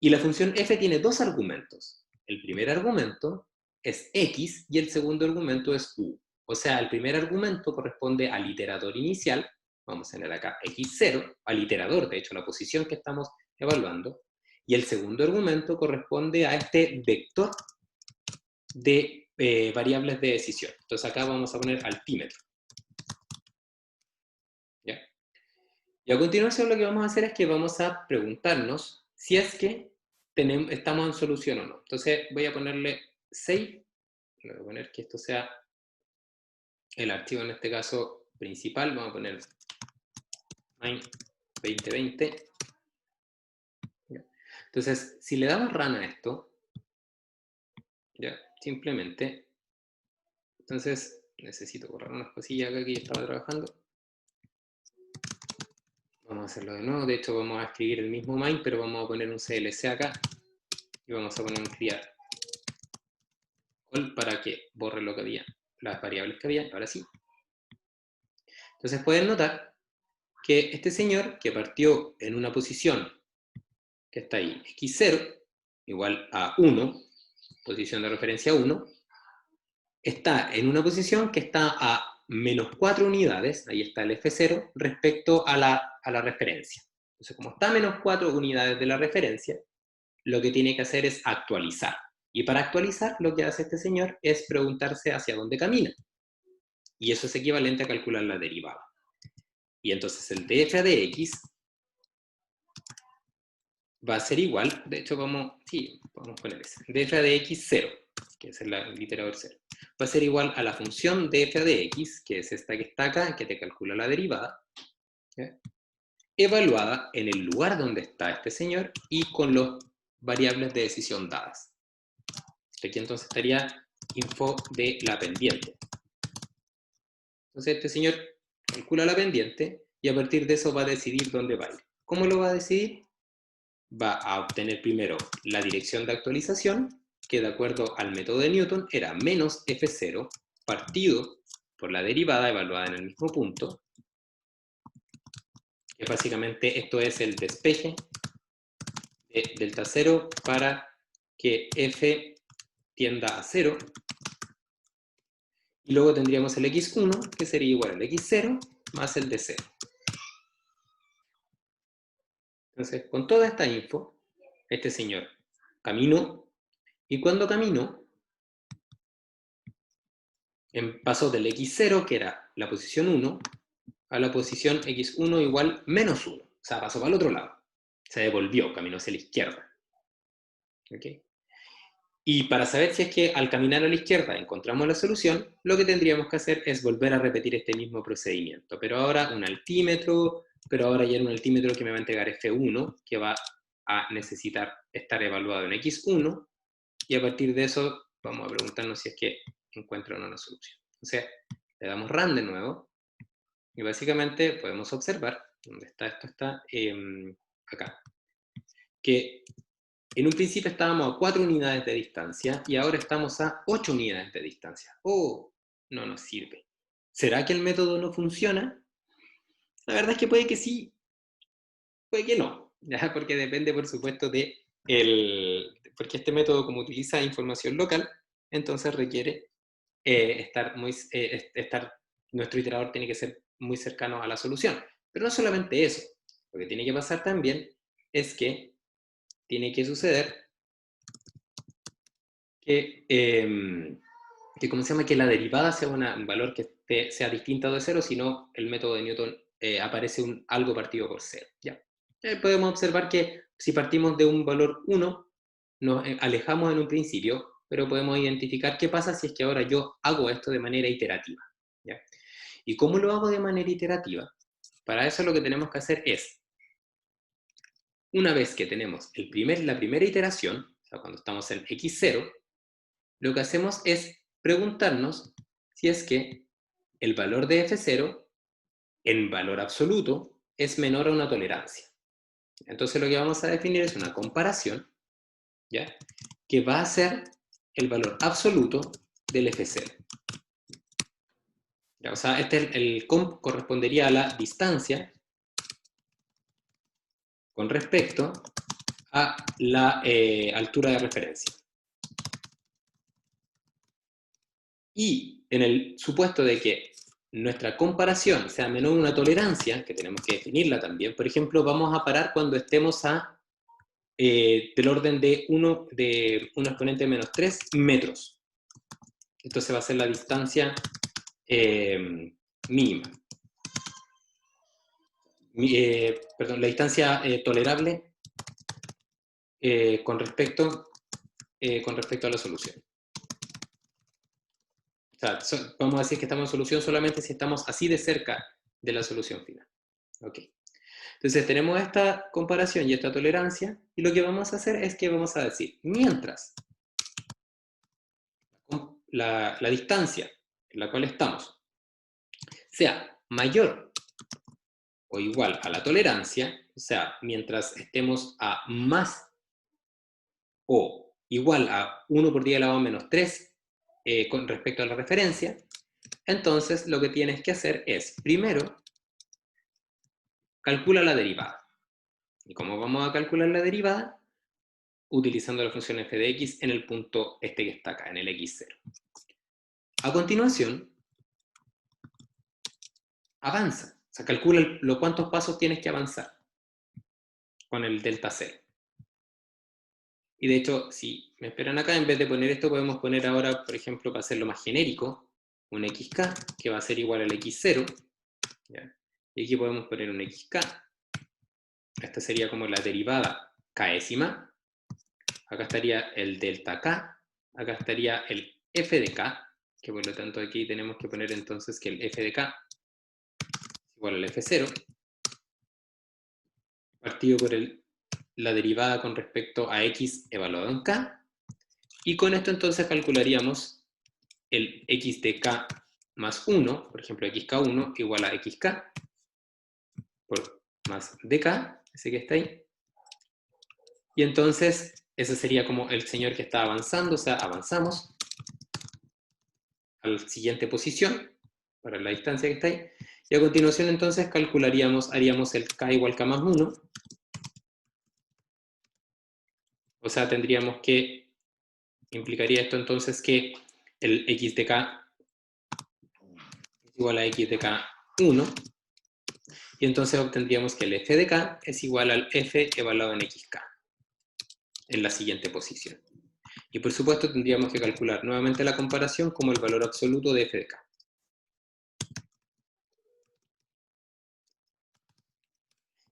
Y la función f tiene dos argumentos. El primer argumento es x y el segundo argumento es u. O sea, el primer argumento corresponde al iterador inicial, vamos a tener acá x0, al iterador, de hecho, la posición que estamos evaluando, y el segundo argumento corresponde a este vector de variables de decisión. Entonces acá vamos a poner altímetro. ¿Ya? Y a continuación lo que vamos a hacer es que vamos a preguntarnos si es que estamos en solución o no. Entonces voy a ponerle 6, voy a poner que esto sea el archivo en este caso principal, vamos a poner main 2020. ¿Ya? Entonces, si le damos run a esto, ya, simplemente, entonces necesito borrar unas cosillas acá que yo estaba trabajando. Vamos a hacerlo de nuevo, de hecho vamos a escribir el mismo main, pero vamos a poner un CLC acá, y vamos a poner un clear all para que borre lo que había, las variables que había, ahora sí. Entonces pueden notar que este señor que partió en una posición que está ahí, x0 igual a 1, posición de referencia 1, está en una posición que está a menos 4 unidades, ahí está el f0, respecto a la referencia. Entonces, como está a menos 4 unidades de la referencia, lo que tiene que hacer es actualizar. Y para actualizar, lo que hace este señor es preguntarse hacia dónde camina. Y eso es equivalente a calcular la derivada. Y entonces el df de x va a ser igual, de hecho podemos poner ese, df de x 0, que es el iterador 0, va a ser igual a la función df de x, que es esta que está acá, que te calcula la derivada, ¿ya? Evaluada en el lugar donde está este señor y con las variables de decisión dadas. Aquí entonces estaría info de la pendiente. Entonces este señor calcula la pendiente y a partir de eso va a decidir dónde va a ir. ¿Cómo lo va a decidir? Va a obtener primero la dirección de actualización, que de acuerdo al método de Newton era menos F0 partido por la derivada evaluada en el mismo punto, que básicamente esto es el despeje de delta 0 para que F tienda a 0, y luego tendríamos el x1, que sería igual al x0 más el de 0. Entonces, con toda esta info, este señor caminó, y cuando caminó, pasó del x0, que era la posición 1, a la posición x1 igual menos 1. O sea, pasó para el otro lado. Se devolvió, caminó hacia la izquierda. ¿Okay? Y para saber si es que al caminar a la izquierda encontramos la solución, lo que tendríamos que hacer es volver a repetir este mismo procedimiento. Pero ahora un altímetro, pero ahora ya en un altímetro que me va a entregar F1, que va a necesitar estar evaluado en X1, y a partir de eso vamos a preguntarnos si es que encuentra o no una solución. O sea, le damos run de nuevo, y básicamente podemos observar, ¿dónde está? Esto está acá, que en un principio estábamos a 4 unidades de distancia y ahora estamos a 8 unidades de distancia. ¡Oh! No nos sirve. ¿Será que el método no funciona? La verdad es que puede que sí, puede que no, ¿ya? Porque depende, por supuesto, porque este método, como utiliza información local, entonces requiere nuestro iterador tiene que ser muy cercano a la solución. Pero no solamente eso, lo que tiene que pasar también es que tiene que suceder que ¿cómo se llama? Que la derivada sea un valor que sea distinta de 0, sino el método de Newton aparece algo partido por 0. ¿Ya? Podemos observar que si partimos de un valor 1, nos alejamos en un principio, pero podemos identificar qué pasa si es que ahora yo hago esto de manera iterativa. ¿Ya? ¿Y cómo lo hago de manera iterativa? Para eso lo que tenemos que hacer es, una vez que tenemos la primera iteración, o sea, cuando estamos en x0, lo que hacemos es preguntarnos si es que el valor de F0 en valor absoluto es menor a una tolerancia. Entonces lo que vamos a definir es una comparación, ¿ya? Que va a ser el valor absoluto del F0. ¿Ya? O sea, el comp correspondería a la distancia con respecto a la altura de referencia. Y en el supuesto de que nuestra comparación sea menor a una tolerancia, que tenemos que definirla también, por ejemplo, vamos a parar cuando estemos del orden de 1 exponente menos 3 metros. Entonces va a ser la distancia mínima. Perdón, la distancia tolerable con respecto a la solución. O sea, vamos a decir que estamos en solución solamente si estamos así de cerca de la solución final. Ok. Entonces tenemos esta comparación y esta tolerancia, y lo que vamos a hacer es que vamos a decir, mientras la distancia en la cual estamos sea mayor o igual a la tolerancia, o sea, mientras estemos a más o igual a 1 por 10 elevado a menos 3 con respecto a la referencia, entonces lo que tienes que hacer es, primero, calcula la derivada. ¿Y cómo vamos a calcular la derivada? Utilizando la función f de x en el punto este que está acá, en el x0. A continuación, avanza. O sea, calcula cuántos pasos tienes que avanzar con el delta 0. Y de hecho, si me esperan acá, en vez de poner esto, podemos poner ahora, por ejemplo, para hacerlo más genérico, un xk, que va a ser igual al x0. ¿Ya? Y aquí podemos poner un xk. Esta sería como la derivada késima. Acá estaría el delta k. Acá estaría el f de k, que por lo tanto aquí tenemos que poner entonces que el f de k es igual al f0, partido por la derivada con respecto a x evaluado en k, y con esto entonces calcularíamos el x de k más 1, por ejemplo, xk1 igual a xk, por más dk, ese que está ahí. Y entonces, ese sería como el señor que está avanzando, o sea, avanzamos a la siguiente posición, para la distancia que está ahí. Y a continuación, entonces, haríamos el k igual k más 1. O sea, implicaría esto entonces que el x de k es igual a x de k1, y entonces obtendríamos que el f de k es igual al f evaluado en xk, en la siguiente posición. Y por supuesto tendríamos que calcular nuevamente la comparación como el valor absoluto de f de k.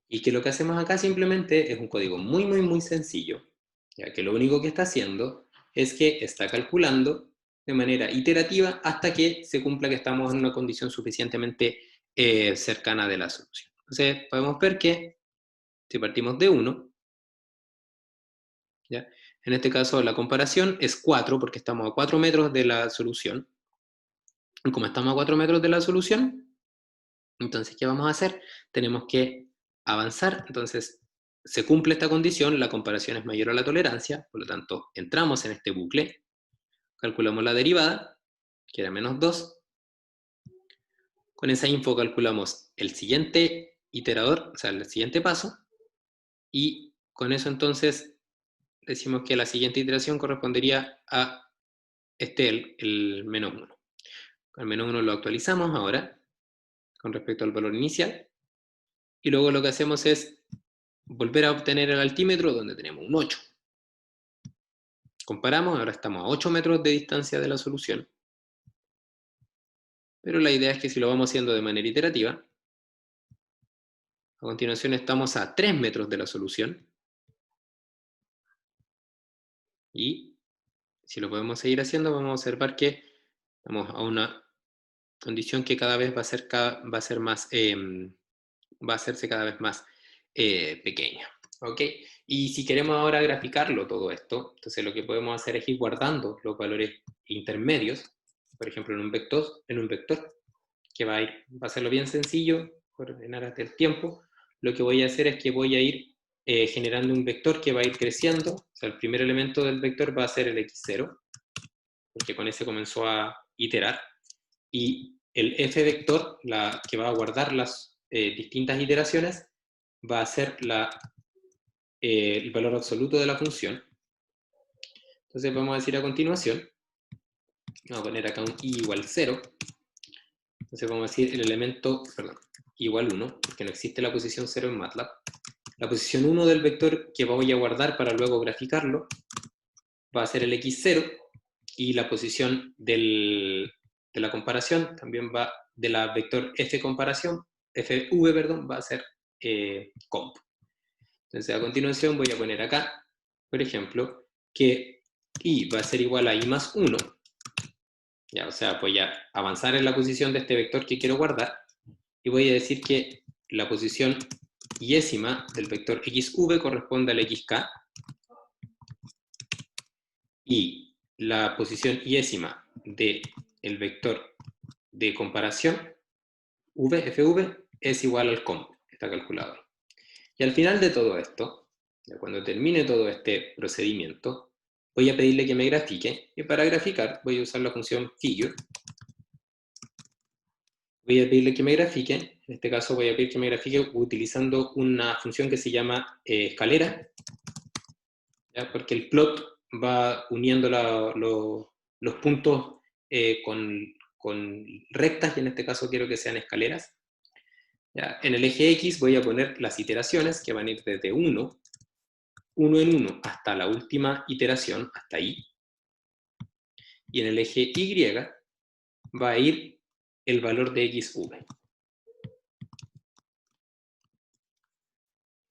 Y que lo que hacemos acá simplemente es un código muy, muy, muy sencillo, ya que lo único que está haciendo es que está calculando de manera iterativa hasta que se cumpla que estamos en una condición suficientemente cercana de la solución. Entonces podemos ver que si partimos de 1, ¿ya? En este caso la comparación es 4 porque estamos a 4 metros de la solución. Y como estamos a 4 metros de la solución, entonces, ¿qué vamos a hacer? Tenemos que avanzar, entonces se cumple esta condición, la comparación es mayor a la tolerancia, por lo tanto, entramos en este bucle, calculamos la derivada, que era menos 2, con esa info calculamos el siguiente iterador, o sea, el siguiente paso, y con eso entonces decimos que la siguiente iteración correspondería a el menos 1. El menos 1 lo actualizamos ahora, con respecto al valor inicial, y luego lo que hacemos es volver a obtener el altímetro donde tenemos un 8. Comparamos, ahora estamos a 8 metros de distancia de la solución. Pero la idea es que si lo vamos haciendo de manera iterativa, a continuación estamos a 3 metros de la solución. Y si lo podemos seguir haciendo, vamos a observar que estamos a una condición que cada vez va a hacerse cada vez más pequeña. ¿Ok? Y si queremos ahora graficarlo todo esto, entonces lo que podemos hacer es ir guardando los valores intermedios, por ejemplo en un vector que va a hacerlo bien sencillo, por ordenar hasta el tiempo. Lo que voy a hacer es que voy a ir generando un vector que va a ir creciendo. O sea, el primer elemento del vector va a ser el x0, porque con ese comenzó a iterar. Y el f vector, que va a guardar las distintas iteraciones, va a ser el valor absoluto de la función. Entonces vamos a decir a continuación, vamos a poner acá un i igual 0. Entonces vamos a decir el elemento, igual 1, porque no existe la posición 0 en MATLAB. La posición 1 del vector que voy a guardar para luego graficarlo va a ser el x0, y la posición de la comparación también va de la vector fv, va a ser comp. Entonces a continuación voy a poner acá, por ejemplo, que i va a ser igual a i más 1. Ya, o sea, voy a avanzar en la posición de este vector que quiero guardar, y voy a decir que la posición iésima del vector xv corresponde al xk, y la posición iésima del vector de comparación fv es igual al comp, que está calculado ahí. Y al final de todo esto, cuando termine todo este procedimiento, voy a pedirle que me grafique, y para graficar voy a usar la función figure. Voy a pedirle que me grafique, en este caso voy a pedir que me grafique utilizando una función que se llama escalera, ¿ya? Porque el plot va uniendo los puntos con rectas, y en este caso quiero que sean escaleras. ¿Ya? En el eje X voy a poner las iteraciones que van a ir desde 1 en 1 hasta la última iteración, hasta ahí. Y en el eje Y va a ir el valor de xv.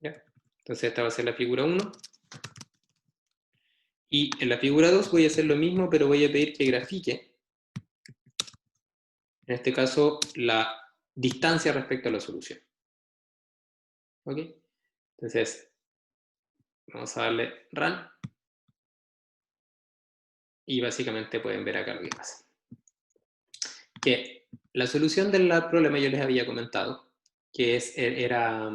¿Ya? Entonces esta va a ser la figura 1. Y en la figura 2 voy a hacer lo mismo, pero voy a pedir que grafique, en este caso, la distancia respecto a la solución. ¿Ok? Entonces, vamos a darle Run. Y básicamente pueden ver acá lo que pasa. Que La solución del problema yo les había comentado, que era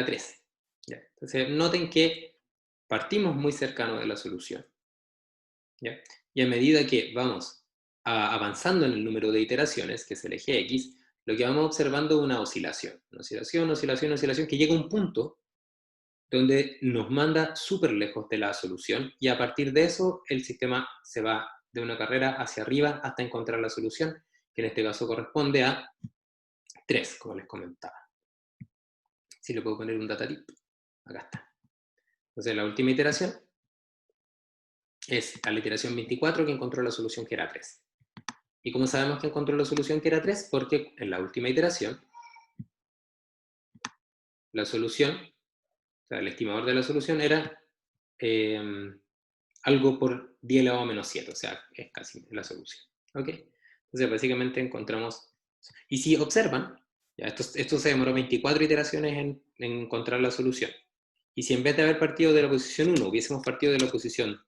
3. ¿Ya? Entonces, noten que partimos muy cercano de la solución. ¿Ya? Y a medida que vamos avanzando en el número de iteraciones, que es el eje X, lo que vamos observando es una oscilación. Una oscilación, oscilación, oscilación, que llega a un punto donde nos manda súper lejos de la solución, y a partir de eso el sistema se va de una carrera hacia arriba hasta encontrar la solución, que en este caso corresponde a 3, como les comentaba. Si le puedo poner un data tip, acá está. Entonces la última iteración es a la iteración 24 que encontró la solución que era 3. ¿Y cómo sabemos que encontró la solución que era 3? Porque en la última iteración, la solución, o sea, el estimador de la solución era algo por 10 elevado a menos 7, o sea, es casi la solución. ¿Ok? Entonces, básicamente encontramos... Y si observan, ya esto se demoró 24 iteraciones en encontrar la solución. Y si en vez de haber partido de la posición 1, hubiésemos partido de la posición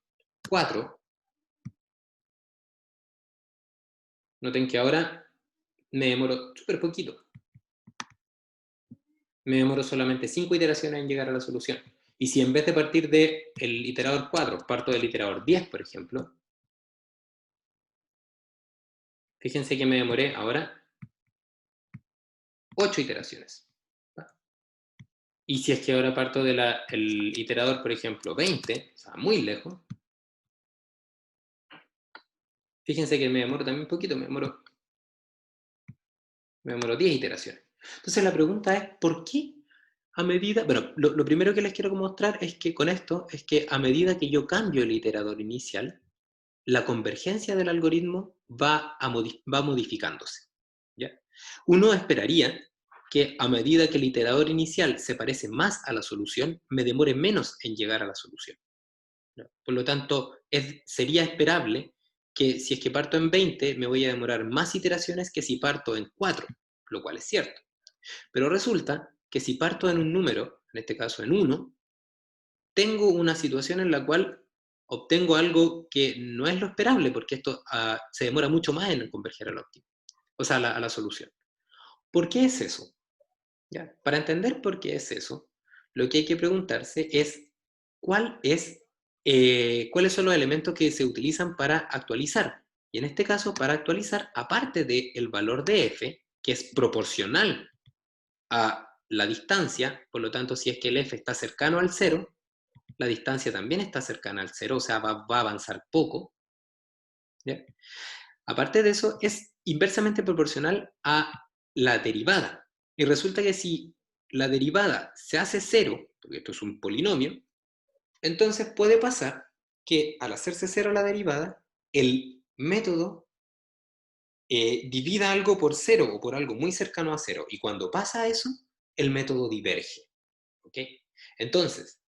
4, noten que ahora me demoro súper poquito. Me demoro solamente 5 iteraciones en llegar a la solución. Y si en vez de partir del iterador 4, parto del iterador 10, por ejemplo, fíjense que me demoré ahora 8 iteraciones. Y si es que ahora parto del iterador, por ejemplo, 20, o sea, muy lejos, fíjense que me demoro también un poquito, me demoro 10 iteraciones. Entonces la pregunta es, ¿por qué a medida... Bueno, lo primero que les quiero mostrar es que con esto, es que a medida que yo cambio el iterador inicial, la convergencia del algoritmo va modificándose. ¿Ya? Uno esperaría que a medida que el iterador inicial se parece más a la solución, me demore menos en llegar a la solución. ¿Ya? Por lo tanto, sería esperable que si es que parto en 20, me voy a demorar más iteraciones que si parto en 4, lo cual es cierto. Pero resulta que si parto en un número, en este caso en 1, tengo una situación en la cual obtengo algo que no es lo esperable, porque esto se demora mucho más en converger al óptimo, o sea, a la solución. ¿Por qué es eso? ¿Ya? Para entender por qué es eso, lo que hay que preguntarse es cuáles son los elementos que se utilizan para actualizar. Y en este caso, para actualizar, aparte del valor de f, que es proporcional a la distancia, por lo tanto, si es que el f está cercano al 0, la distancia también está cercana al 0, o sea, va a avanzar poco. ¿Ya? Aparte de eso, es inversamente proporcional a la derivada. Y resulta que si la derivada se hace 0, porque esto es un polinomio, entonces puede pasar que al hacerse 0 la derivada, el método divida algo por 0 o por algo muy cercano a 0. Y cuando pasa eso, el método diverge. ¿Ok? Entonces,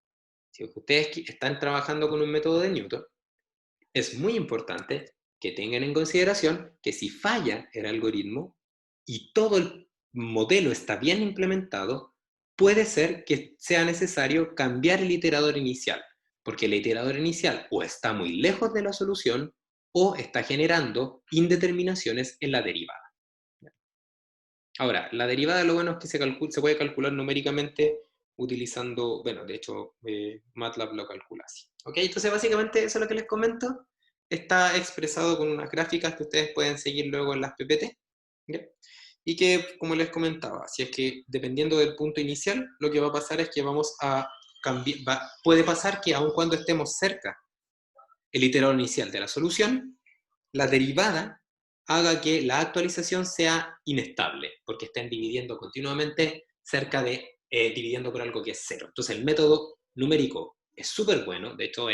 si ustedes están trabajando con un método de Newton, es muy importante que tengan en consideración que si falla el algoritmo y todo el modelo está bien implementado, puede ser que sea necesario cambiar el iterador inicial, porque el iterador inicial o está muy lejos de la solución o está generando indeterminaciones en la derivada. Ahora, la derivada lo bueno es que se puede calcular numéricamente utilizando, bueno, de hecho, MATLAB lo calcula así. ¿Ok? Entonces, básicamente, eso es lo que les comento. Está expresado con unas gráficas que ustedes pueden seguir luego en las PPT. ¿Ya? Y que, como les comentaba, si es que dependiendo del punto inicial, lo que va a pasar es que vamos a cambiar, puede pasar que aun cuando estemos cerca el iterador inicial de la solución, la derivada haga que la actualización sea inestable, porque estén dividiendo continuamente cerca de dividiendo por algo que es 0. Entonces el método numérico es súper bueno, de hecho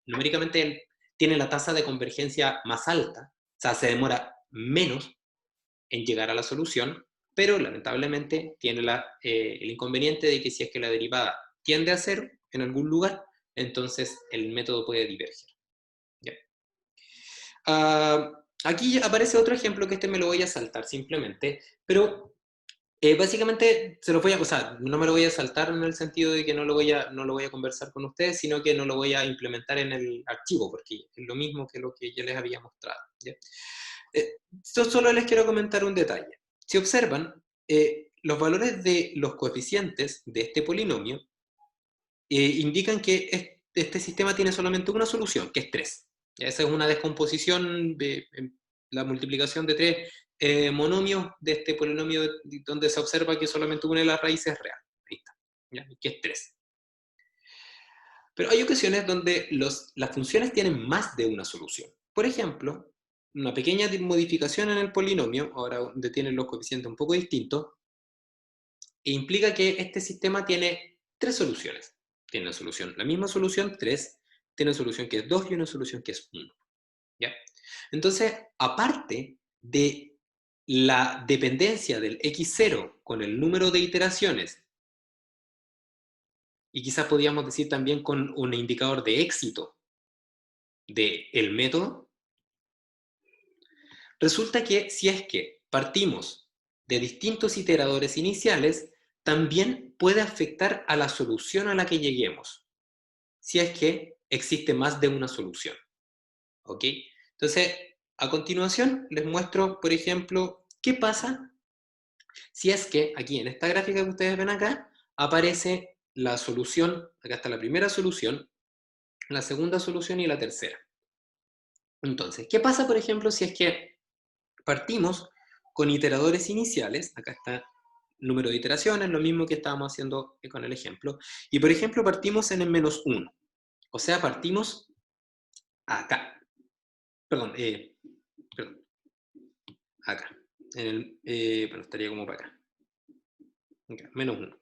numéricamente tiene la tasa de convergencia más alta, o sea, se demora menos en llegar a la solución, pero lamentablemente tiene el inconveniente de que si es que la derivada tiende a 0 en algún lugar, entonces el método puede diverger. ¿Ya? Aquí aparece otro ejemplo que me lo voy a saltar simplemente, pero básicamente se lo voy a, o sea, no me lo voy a saltar en el sentido de que no lo voy a conversar con ustedes, sino que no lo voy a implementar en el archivo, porque es lo mismo que lo que yo les había mostrado. ¿Ya? Esto solo les quiero comentar un detalle. Si observan, los valores de los coeficientes de este polinomio indican que este sistema tiene solamente una solución, que es 3. Esa es una descomposición de la multiplicación de 3 monomios de este polinomio donde se observa que solamente una de las raíces es real. Ahí está, ¿ya? Que es 3. Pero hay ocasiones donde las funciones tienen más de una solución. Por ejemplo, una pequeña modificación en el polinomio, ahora donde tienen los coeficientes un poco distintos, e implica que este sistema tiene 3 soluciones. Tiene una solución, la misma solución 3, tiene una solución que es 2 y una solución que es 1. ¿Ya? Entonces, aparte de la dependencia del x0 con el número de iteraciones, y quizás podríamos decir también con un indicador de éxito del método, resulta que si es que partimos de distintos iteradores iniciales, también puede afectar a la solución a la que lleguemos, si es que existe más de una solución. ¿Ok? Entonces, a continuación les muestro, por ejemplo, qué pasa si es que aquí en esta gráfica que ustedes ven acá, aparece la solución, acá está la primera solución, la segunda solución y la tercera. Entonces, ¿qué pasa, por ejemplo, si es que partimos con iteradores iniciales? Acá está el número de iteraciones, lo mismo que estábamos haciendo con el ejemplo. Y, por ejemplo, partimos en el -1. O sea, partimos acá. Perdón, acá. Bueno, estaría como para acá. Okay, -1.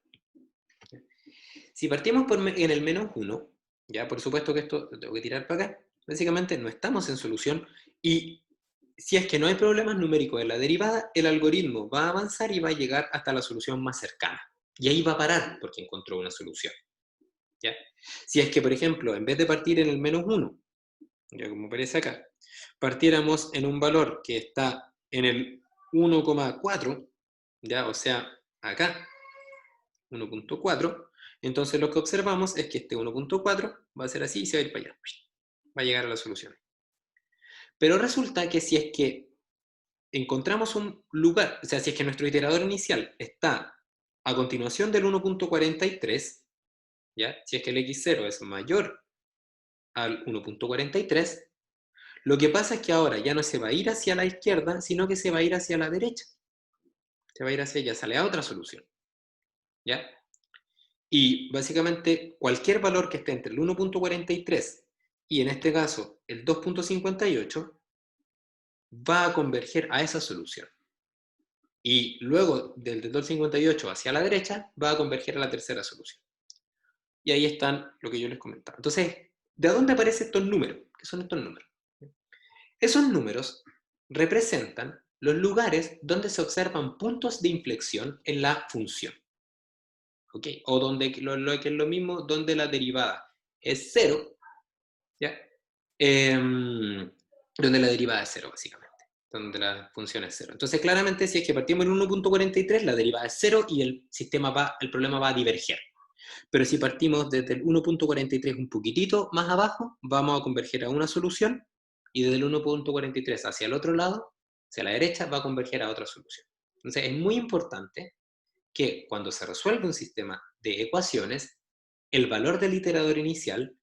Si partimos en el -1, ya por supuesto que esto lo tengo que tirar para acá, básicamente no estamos en solución y si es que no hay problemas numéricos en la derivada, el algoritmo va a avanzar y va a llegar hasta la solución más cercana. Y ahí va a parar porque encontró una solución. ¿Ya? Si es que, por ejemplo, en vez de partir en el -1, ya como aparece acá, partiéramos en un valor que está en el 1,4, ya, o sea, acá, 1,4, entonces lo que observamos es que este 1,4 va a ser así y se va a ir para allá. Va a llegar a la solución. Pero resulta que si es que encontramos un lugar, o sea, si es que nuestro iterador inicial está a continuación del 1,43, ¿ya? Si es que el x0 es mayor al 1,43, lo que pasa es que ahora ya no se va a ir hacia la izquierda, sino que se va a ir hacia la derecha. Se va a ir hacia allá, sale a otra solución. ¿Ya? Y básicamente cualquier valor que esté entre el 1,43 y en este caso el 2,58 va a converger a esa solución. Y luego del 2,58 hacia la derecha va a converger a la tercera solución. Y ahí están lo que yo les comentaba. Entonces, ¿de dónde aparecen estos números? ¿Qué son estos números? Esos números representan los lugares donde se observan puntos de inflexión en la función. ¿Ok? O donde lo que es lo mismo, donde la derivada es 0, ¿ya? Donde la derivada es 0, básicamente. Donde la función es 0. Entonces, claramente, si es que partimos en 1,43, la derivada es 0 y el problema va a diverger. Pero si partimos desde el 1,43 un poquitito más abajo, vamos a converger a una solución y desde el 1,43 hacia el otro lado, hacia la derecha, va a converger a otra solución. Entonces, es muy importante que cuando se resuelve un sistema de ecuaciones, el valor del iterador inicial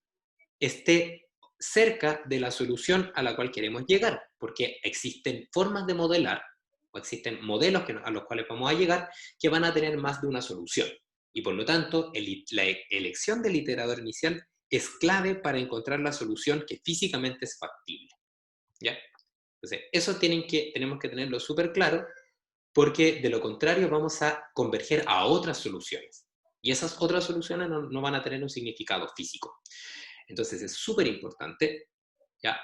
esté cerca de la solución a la cual queremos llegar, porque existen formas de modelar o existen modelos a los cuales vamos a llegar que van a tener más de una solución. Y por lo tanto, la elección del iterador inicial es clave para encontrar la solución que físicamente es factible. ¿Ya? Entonces, eso tenemos que tenerlo súper claro, porque de lo contrario vamos a converger a otras soluciones. Y esas otras soluciones no van a tener un significado físico. Entonces es súper importante, ¿ya?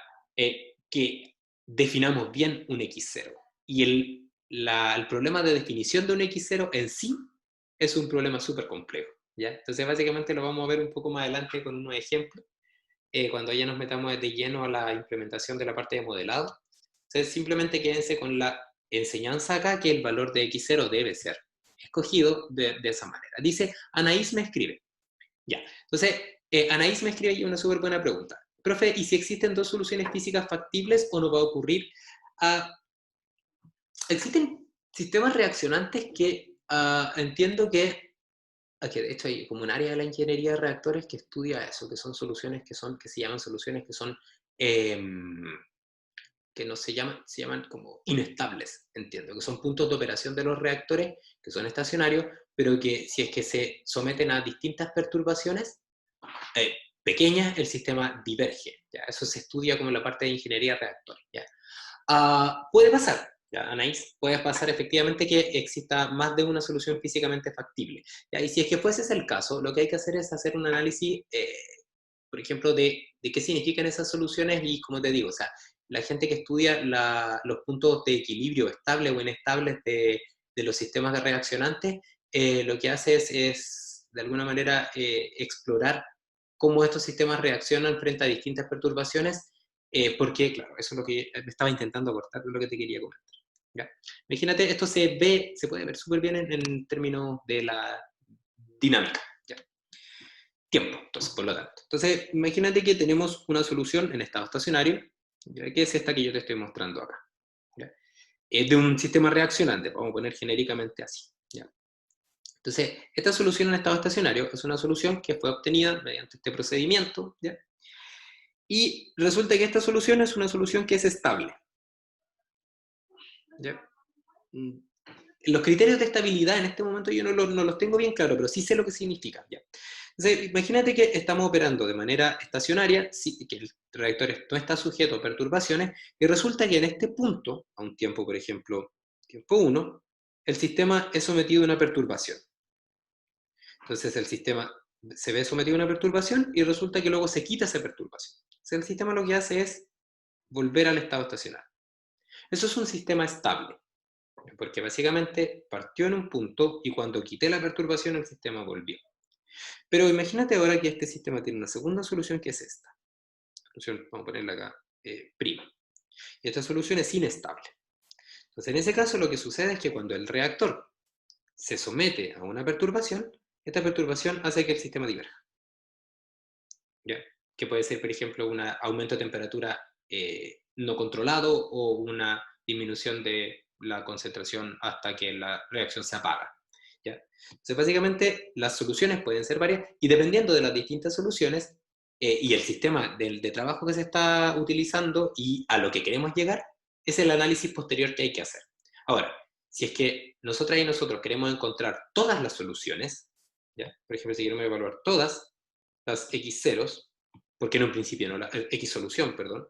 Que definamos bien un x0. Y el problema de definición de un x0 en sí es un problema súper complejo. ¿Ya? Entonces básicamente lo vamos a ver un poco más adelante con unos ejemplos, cuando ya nos metamos de lleno a la implementación de la parte de modelado. Entonces simplemente quédense con la enseñanza acá que el valor de x0 debe ser escogido de esa manera. Dice, Anaís me escribe. Ya, entonces, Anaís me escribe una súper buena pregunta. Profe, ¿y si existen dos soluciones físicas factibles o no va a ocurrir? Existen sistemas reaccionantes que entiendo que de hecho hay como un área de la ingeniería de reactores que estudia eso, que son soluciones que se llaman soluciones que son, que no se llaman como inestables, entiendo, que son puntos de operación de los reactores, que son estacionarios, pero que si es que se someten a distintas perturbaciones pequeñas, el sistema diverge. ¿Ya? Eso se estudia como en la parte de ingeniería de reactores. ¿Ya? Puede pasar, ¿ya, Anaís? Puede pasar efectivamente que exista más de una solución físicamente factible. ¿Ya? Y si es que fuese ese el caso, lo que hay que hacer es hacer un análisis, por ejemplo, de qué significan esas soluciones y, como te digo, o sea, la gente que estudia los puntos de equilibrio estables o inestables de los sistemas de reaccionantes, lo que hace es de alguna manera, explorar cómo estos sistemas reaccionan frente a distintas perturbaciones porque, claro, eso es lo que me estaba intentando cortar, es lo que te quería comentar. ¿Ya? Imagínate, esto se puede ver súper bien en términos de la dinámica. ¿Ya? Tiempo, entonces, por lo tanto. Entonces, imagínate que tenemos una solución en estado estacionario, ¿ya? Que es esta que yo te estoy mostrando acá. ¿Ya? Es de un sistema reaccionante, vamos a poner genéricamente así. ¿Ya? Entonces, esta solución en estado estacionario es una solución que fue obtenida mediante este procedimiento, ¿ya? Y resulta que esta solución es una solución que es estable. ¿Ya? Los criterios de estabilidad en este momento yo no los tengo bien claros, pero sí sé lo que significa. ¿Ya? Entonces, imagínate que estamos operando de manera estacionaria, que el reactor no está sujeto a perturbaciones, y resulta que en este punto, a un tiempo, por ejemplo, tiempo 1, el sistema es sometido a una perturbación. Entonces el sistema se ve sometido a una perturbación y resulta que luego se quita esa perturbación. Entonces el sistema lo que hace es volver al estado estacionario. Eso es un sistema estable, porque básicamente partió en un punto y cuando quité la perturbación el sistema volvió. Pero imagínate ahora que este sistema tiene una segunda solución que es esta. Solución, vamos a ponerla acá, prima. Y esta solución es inestable. Entonces en ese caso lo que sucede es que cuando el reactor se somete a una perturbación, esta perturbación hace que el sistema diverja. ¿Ya? Que puede ser, por ejemplo, un aumento de temperatura no controlado o una disminución de la concentración hasta que la reacción se apaga. ¿Ya? Entonces, básicamente, las soluciones pueden ser varias y dependiendo de las distintas soluciones y el sistema de trabajo que se está utilizando y a lo que queremos llegar, es el análisis posterior que hay que hacer. Ahora, si es que nosotras y nosotros queremos encontrar todas las soluciones, ¿ya? Por ejemplo, si queremos evaluar todas las X ceros, porque en un principio no la X solución, perdón,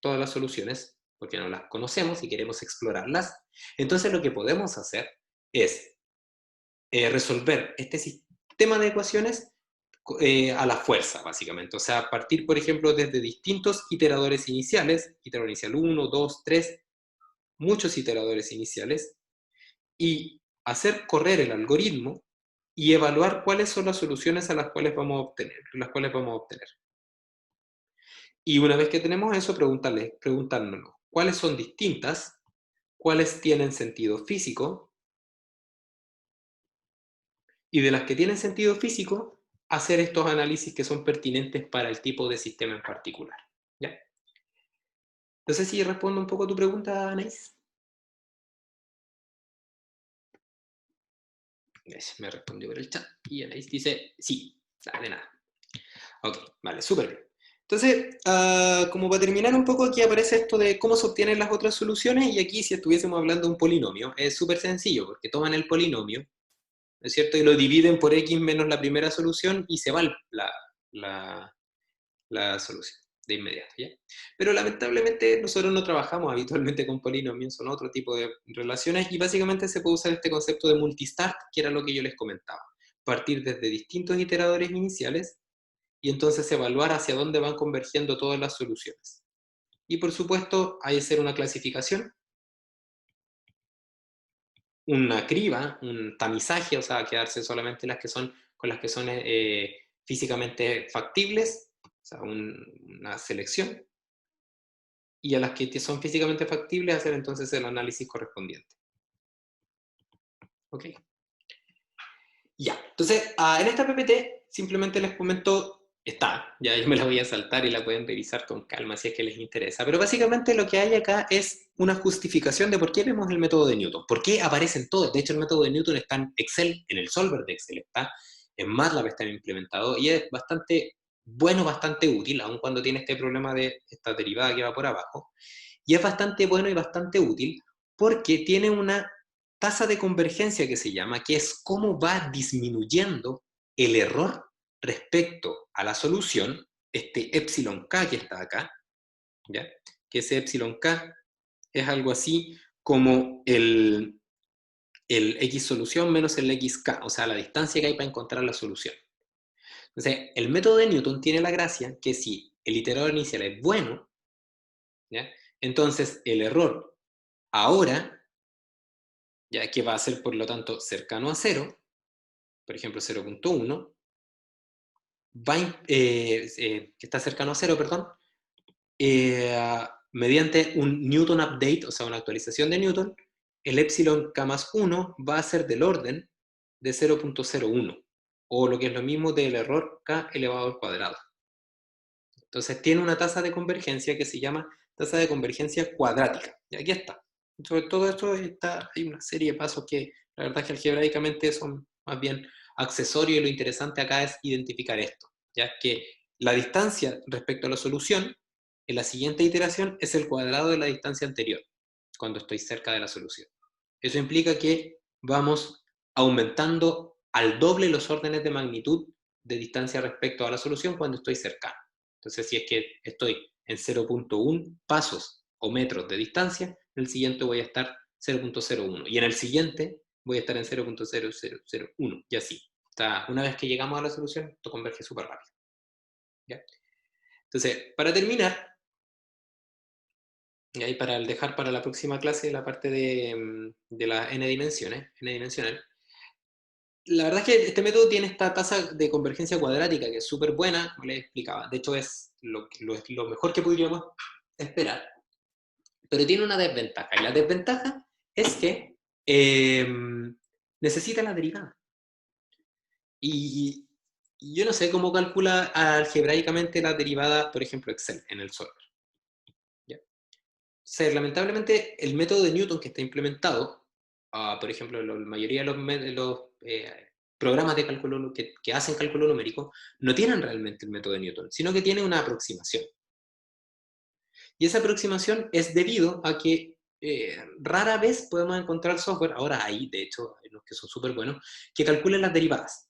todas las soluciones, porque no las conocemos y queremos explorarlas, entonces lo que podemos hacer es resolver este sistema de ecuaciones a la fuerza, básicamente. O sea, partir, por ejemplo, desde distintos iteradores iniciales, iterador inicial 1, 2, 3, muchos iteradores iniciales, y hacer correr el algoritmo y evaluar cuáles son las soluciones a las cuales vamos a obtener. Y una vez que tenemos eso, preguntándonos cuáles son distintas, cuáles tienen sentido físico, y de las que tienen sentido físico, hacer estos análisis que son pertinentes para el tipo de sistema en particular. ¿Ya? No sé si respondo un poco a tu pregunta, Anaís. Me respondió por el chat y Anaís dice sí, de nada. Ok, vale, súper bien. Entonces, como para terminar un poco, aquí aparece esto de cómo se obtienen las otras soluciones, y aquí si estuviésemos hablando de un polinomio, es súper sencillo, porque toman el polinomio, ¿no es cierto? Y lo dividen por x menos la primera solución y se va la solución de inmediato, ¿ya? Pero lamentablemente nosotros no trabajamos habitualmente con polinomios, son otro tipo de relaciones, y básicamente se puede usar este concepto de multistart, que era lo que yo les comentaba. Partir desde distintos iteradores iniciales y entonces evaluar hacia dónde van convergiendo todas las soluciones. Y por supuesto, hay que hacer una clasificación, una criba, un tamizaje, o sea, quedarse solamente con las que son físicamente factibles, o sea, una selección, y a las que son físicamente factibles hacer entonces el análisis correspondiente. ¿Ok? Ya, entonces en esta PPT simplemente les comento está, ya yo me la voy a saltar y la pueden revisar con calma si es que les interesa. Pero básicamente lo que hay acá es una justificación de por qué vemos el método de Newton, por qué aparecen todos. De hecho, el método de Newton está en Excel, en el solver de Excel está, en MATLAB está implementado y es bastante bueno, bastante útil, aun cuando tiene este problema de esta derivada que va por abajo. Y es bastante bueno y bastante útil porque tiene una tasa de convergencia que se llama, que es cómo va disminuyendo el error respecto a la solución, este epsilon k que está acá, ¿ya? Que ese epsilon k es algo así como el x solución menos el xk, o sea, la distancia que hay para encontrar la solución. Entonces, el método de Newton tiene la gracia que si el iterador inicial es bueno, ¿ya? Entonces el error ahora, ya que va a ser por lo tanto cercano a 0, por ejemplo 0.1, que está cercano a 0, perdón, mediante un Newton update, o sea, una actualización de Newton, el epsilon k más 1 va a ser del orden de 0.01, o lo que es lo mismo del error k elevado al cuadrado. Entonces tiene una tasa de convergencia que se llama tasa de convergencia cuadrática. Y aquí está. Sobre todo esto hay una serie de pasos que la verdad es que algebraicamente son más bien accesorios y lo interesante acá es identificar esto. Ya que la distancia respecto a la solución en la siguiente iteración es el cuadrado de la distancia anterior, cuando estoy cerca de la solución. Eso implica que vamos aumentando al doble los órdenes de magnitud de distancia respecto a la solución cuando estoy cercano. Entonces, si es que estoy en 0.1 pasos o metros de distancia, en el siguiente voy a estar 0.01 y en el siguiente voy a estar en 0.0001 y así. O sea, una vez que llegamos a la solución, esto converge súper rápido. ¿Ya? Entonces, para terminar, y ahí para dejar para la próxima clase la parte de la n dimensional, la verdad es que este método tiene esta tasa de convergencia cuadrática que es súper buena, como les explicaba. De hecho, es lo mejor que podríamos esperar. Pero tiene una desventaja. Y la desventaja es que necesita la derivada. Y yo no sé cómo calcula algebraicamente la derivada, por ejemplo, Excel en el solver. ¿Ya? O sea, lamentablemente, el método de Newton que está implementado, por ejemplo, la mayoría de los programas de cálculo que hacen cálculo numérico, no tienen realmente el método de Newton, sino que tiene una aproximación. Y esa aproximación es debido a que rara vez podemos encontrar software, ahora hay, de hecho, hay unos que son súper buenos, que calculen las derivadas.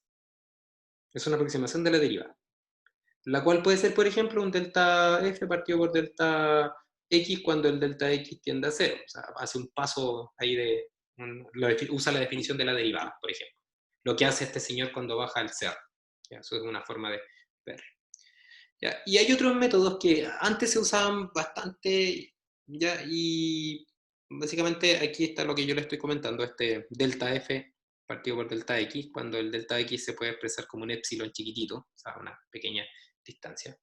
Es una aproximación de la derivada. La cual puede ser, por ejemplo, un delta f partido por delta x cuando el delta x tiende a 0. O sea, hace un paso ahí usa la definición de la derivada, por ejemplo. Lo que hace este señor cuando baja el cerro. ¿Ya? Eso es una forma de ver. ¿Ya? Y hay otros métodos que antes se usaban bastante, ¿ya? Y básicamente aquí está lo que yo le estoy comentando, este delta f partido por delta x, cuando el delta x se puede expresar como un epsilon chiquitito, o sea, una pequeña distancia.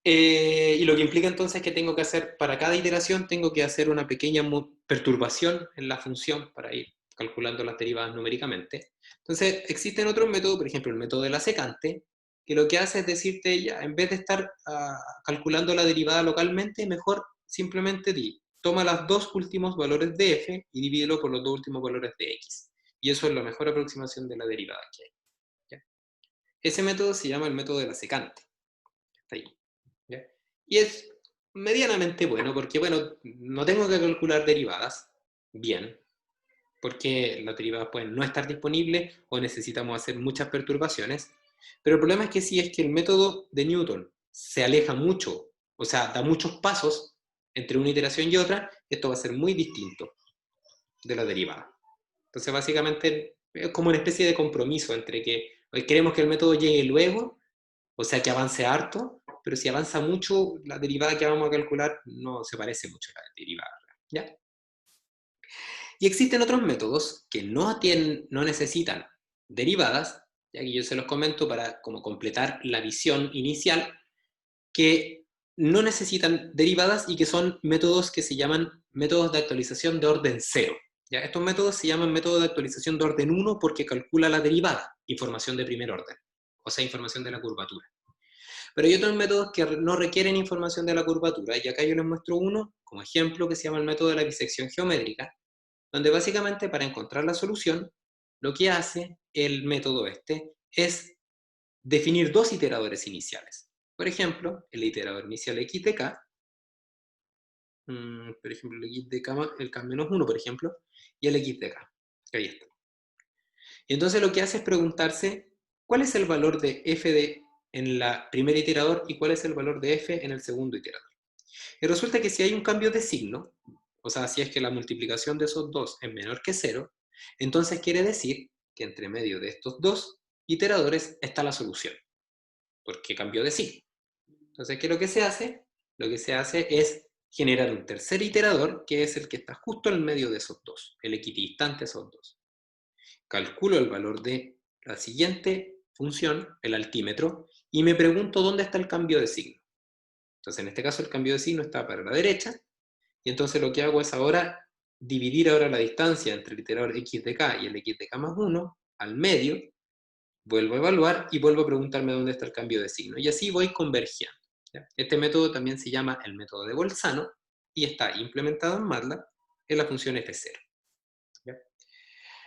Y lo que implica entonces que tengo que hacer, para cada iteración, tengo que hacer una pequeña perturbación en la función para ir calculando las derivadas numéricamente. Entonces, existen otros métodos, por ejemplo, el método de la secante, que lo que hace es decirte, ya, en vez de estar calculando la derivada localmente, mejor simplemente toma los dos últimos valores de f y divídelo por los dos últimos valores de x. Y eso es la mejor aproximación de la derivada que hay. ¿Ya? Ese método se llama el método de la secante. Está ahí. ¿Ya? Y es medianamente bueno porque, bueno, no tengo que calcular derivadas bien, porque las derivadas pueden no estar disponibles o necesitamos hacer muchas perturbaciones, pero el problema es que si es que el método de Newton se aleja mucho, o sea, da muchos pasos entre una iteración y otra, esto va a ser muy distinto de la derivada. Entonces, básicamente, es como una especie de compromiso entre que queremos que el método llegue luego, o sea, que avance harto, pero si avanza mucho, la derivada que vamos a calcular no se parece mucho a la derivada. ¿Ya? Y existen otros métodos que no necesitan derivadas, ya que yo se los comento para como completar la visión inicial, que no necesitan derivadas y que son métodos que se llaman métodos de actualización de orden cero. ¿Ya? Estos métodos se llaman métodos de actualización de orden 1 porque calcula la derivada, información de primer orden. o sea, información de la curvatura. Pero hay otros métodos que no requieren información de la curvatura, y acá yo les muestro uno como ejemplo que se llama el método de la bisección geométrica, donde básicamente para encontrar la solución, lo que hace el método este es definir dos iteradores iniciales. Por ejemplo, el iterador inicial x de k, por ejemplo, el x de k, el k-1, por ejemplo, y el x de k, que ahí está. Y entonces lo que hace es preguntarse cuál es el valor de f de en la primera iterador y cuál es el valor de f en el segundo iterador. Y resulta que si hay un cambio de signo, o sea, si es que la multiplicación de esos dos es menor que 0, entonces quiere decir que entre medio de estos dos iteradores está la solución, porque cambió de signo. Entonces, ¿qué es lo que se hace? Lo que se hace es generar un tercer iterador, que es el que está justo en medio de esos dos, el equidistante a esos dos. Calculo el valor de la siguiente función, el altímetro, y me pregunto dónde está el cambio de signo. Entonces, en este caso, el cambio de signo está para la derecha, y entonces lo que hago es ahora dividir ahora la distancia entre el iterador x de k y el x de k más 1 al medio, vuelvo a evaluar y vuelvo a preguntarme dónde está el cambio de signo. Y así voy convergiendo. ¿Ya? Este método también se llama el método de Bolzano y está implementado en MATLAB en la función f0. ¿Ya?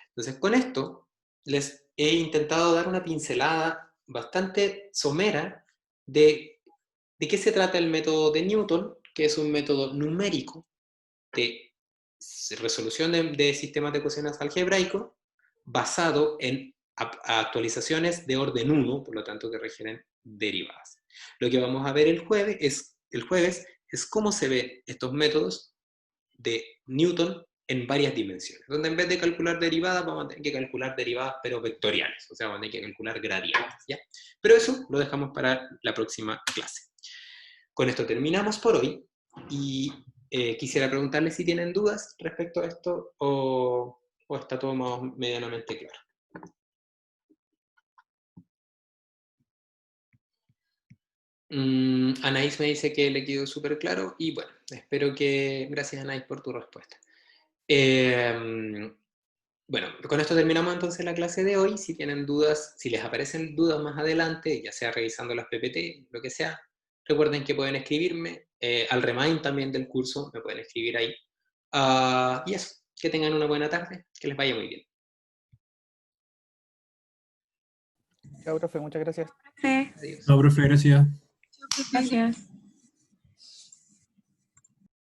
Entonces, con esto les he intentado dar una pincelada bastante somera de qué se trata el método de Newton, que es un método numérico de resolución de sistemas de ecuaciones algebraicos basado en actualizaciones de orden 1, por lo tanto que requieren derivadas. Lo que vamos a ver el jueves es cómo se ven estos métodos de Newton en varias dimensiones, donde en vez de calcular derivadas vamos a tener que calcular derivadas pero vectoriales, o sea, vamos a tener que calcular gradientes, ¿ya? Pero eso lo dejamos para la próxima clase. Con esto terminamos por hoy y quisiera preguntarles si tienen dudas respecto a esto o está todo más medianamente claro. Anaís me dice que le quedó súper claro y bueno, espero que... Gracias Anaís por tu respuesta. Bueno, con esto terminamos entonces la clase de hoy. Si tienen dudas, si les aparecen dudas más adelante, ya sea revisando las PPT, lo que sea, recuerden que pueden escribirme. Al remind también del curso, me pueden escribir ahí. Y eso, que tengan una buena tarde, que les vaya muy bien. Chao, profe, muchas gracias. Sí, Adiós. No, profe, gracias. gracias.